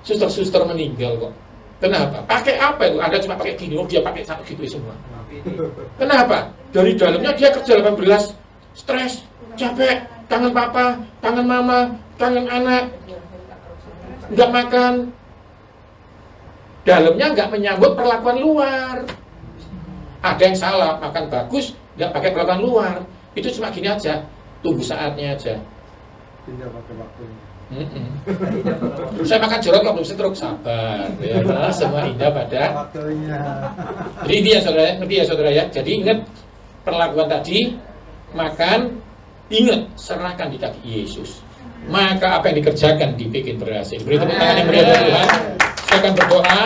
Suster-suster meninggal kok. Kenapa? Pakai apa itu? Anda cuma pakai gini, oh dia pakai satu gitu semua. Kenapa? Dari dalamnya dia kerja 18, stres, capek, kangen papa, kangen mama, kangen anak, nggak makan. Dalamnya nggak menyambut perlakuan luar. Ada yang salah, makan bagus, nggak pakai perlakuan luar. Itu cuma gini aja, tunggu saatnya aja. Tidak pakai waktunya. Saya makan jorok kok belum setruk, sabar ya, karena semua indah pada Waktunya. jadi ini ya saudara, ngerti ya saudara ya. Jadi ingat perlakuan tadi, makan, ingat serahkan di kaki Yesus, maka apa yang dikerjakan dibikin berhasil. Beri tepuk tangan yang meriah buat Tuhan. Saya akan berdoa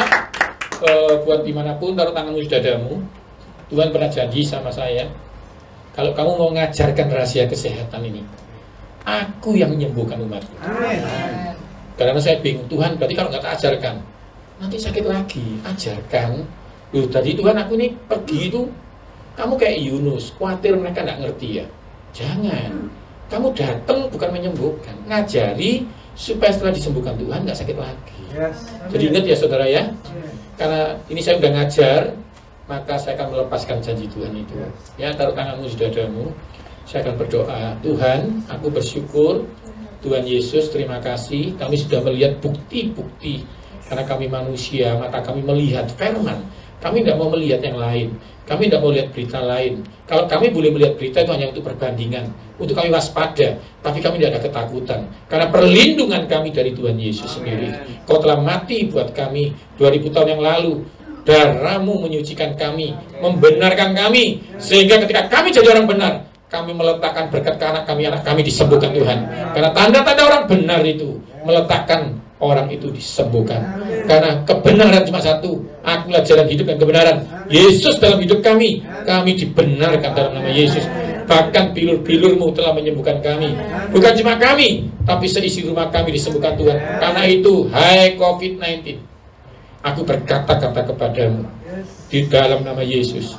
buat dimanapun, taruh tanganmu di dadamu. Tuhan pernah janji sama saya, kalau kamu mau mengajarkan rahasia kesehatan ini, aku yang menyembuhkan umatku. Karena saya bingung, Tuhan berarti kalau nggak tak ajarkan nanti sakit lagi. Ajarkan. Loh, tadi Tuhan aku ini pergi itu, kamu kayak Yunus, khawatir mereka nggak ngerti ya. Jangan. Kamu datang bukan menyembuhkan, ngajari supaya setelah disembuhkan Tuhan nggak sakit lagi. Jadi ingat ya saudara ya, karena ini saya udah ngajar, maka saya akan melepaskan janji Tuhan itu. Ya, taruh tanganmu di dadamu. Saya akan berdoa, Tuhan, aku bersyukur, Tuhan Yesus, terima kasih, kami sudah melihat bukti-bukti, karena kami manusia, mata kami melihat firman, kami tidak mau melihat yang lain, kami tidak mau lihat berita lain. Kalau kami boleh melihat berita itu hanya untuk perbandingan, untuk kami waspada, tapi kami tidak ada ketakutan, karena perlindungan kami dari Tuhan Yesus sendiri. Kau telah mati buat kami 2000 tahun yang lalu, darahmu menyucikan kami, membenarkan kami, sehingga ketika kami jadi orang benar, kami meletakkan berkat ke anak kami disembuhkan Tuhan. Karena tanda-tanda orang benar itu meletakkan orang itu disembuhkan. Karena kebenaran cuma satu, akulah jalan hidup dan kebenaran. Yesus dalam hidup kami dibenarkan dalam nama Yesus. Bahkan bilur-bilurmu telah menyembuhkan kami. Bukan cuma kami, tapi seisi rumah kami disembuhkan Tuhan. Karena itu, hai COVID-19, aku berkata-kata kepadamu di dalam nama Yesus,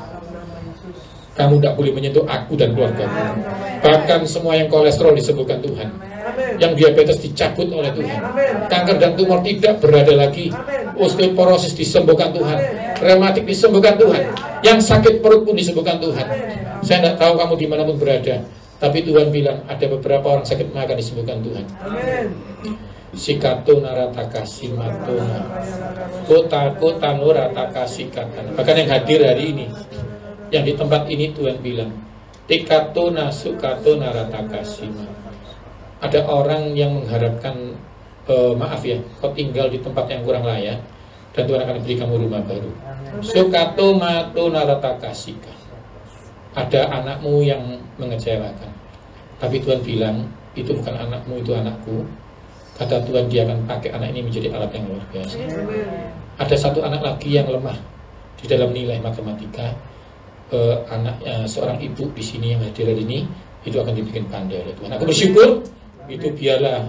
kamu tidak boleh menyentuh aku dan keluargaku. Bahkan semua yang kolesterol disembuhkan Tuhan, yang diabetes dicabut oleh Tuhan, kanker dan tumor tidak berada lagi, osteoporosis disembuhkan Tuhan, rematik disembuhkan Tuhan, yang sakit perut pun disembuhkan Tuhan. Saya tidak tahu kamu dimanapun berada, tapi Tuhan bilang ada beberapa orang sakit maka disembuhkan Tuhan. Sikatuna ratakasi matuna, kota nuratakashi katana. Bahkan yang hadir hari ini, yang di tempat ini Tuhan bilang, tikatuna sukatuna ratakasi. Ada orang yang mengharapkan maaf ya, kau tinggal di tempat yang kurang layak dan Tuhan akan beri kamu rumah baru. Sukato matuna ratakasika. Ada anakmu yang mengecewakan, tapi Tuhan bilang itu bukan anakmu, itu anakku. Kata Tuhan, dia akan pakai anak ini menjadi alat yang luar biasa. Ada satu anak lagi yang lemah di dalam nilai matematika. Seorang ibu di sini yang hadir hari ini itu akan dibikin pandai oleh Tuhan. Aku bersyukur itu biarlah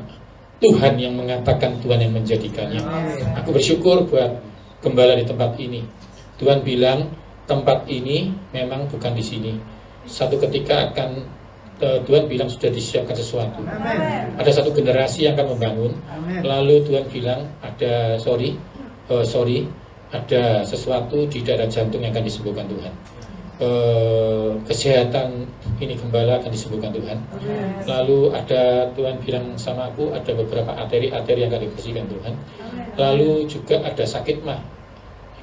Tuhan yang mengatakan, Tuhan yang menjadikannya. Aku bersyukur buat gembala di tempat ini. Tuhan bilang tempat ini memang bukan di sini. Satu ketika akan Tuhan bilang sudah disiapkan sesuatu. Ada satu generasi yang akan membangun. Lalu Tuhan bilang ada ada sesuatu di daerah jantung yang akan disembuhkan Tuhan. Kesehatan ini gembala akan disembuhkan Tuhan. Lalu ada Tuhan bilang sama aku ada beberapa arteri yang akan dibersihkan Tuhan. Lalu juga ada sakit mah,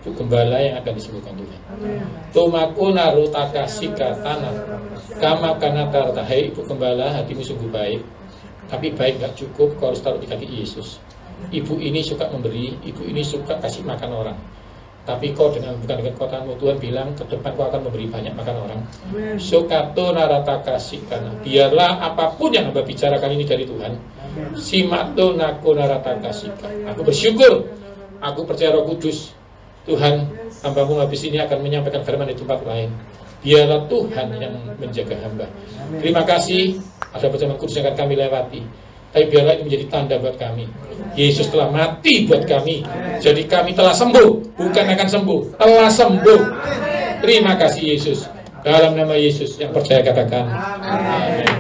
ibu gembala yang akan disembuhkan Tuhan. Tumaku narutakasi katana kama kanata. Hai ibu gembala, hatimu sungguh baik, tapi baik gak cukup, kau harus taruh di kaki Yesus. Ibu ini suka memberi, ibu ini suka kasih makan orang. tapi kau bukan dengan kotamu. Tuhan bilang ke depan kau akan memberi banyak makan orang. Sokato narata kasih karena biarlah apapun yang hamba bicarakan ini dari Tuhan. Simato nako narata kasih. Aku bersyukur, aku percaya Roh Kudus. Tuhan, hambamu habis ini akan menyampaikan firman di tempat lain. Biarlah Tuhan yang menjaga hamba. Terima kasih, ada perjamuan kudus yang akan kami lewati. Tapi biarlah itu menjadi tanda buat kami. Yesus telah mati buat kami. Jadi kami telah sembuh, bukan akan sembuh, telah sembuh. Terima kasih Yesus. Dalam nama Yesus yang percaya katakan amin.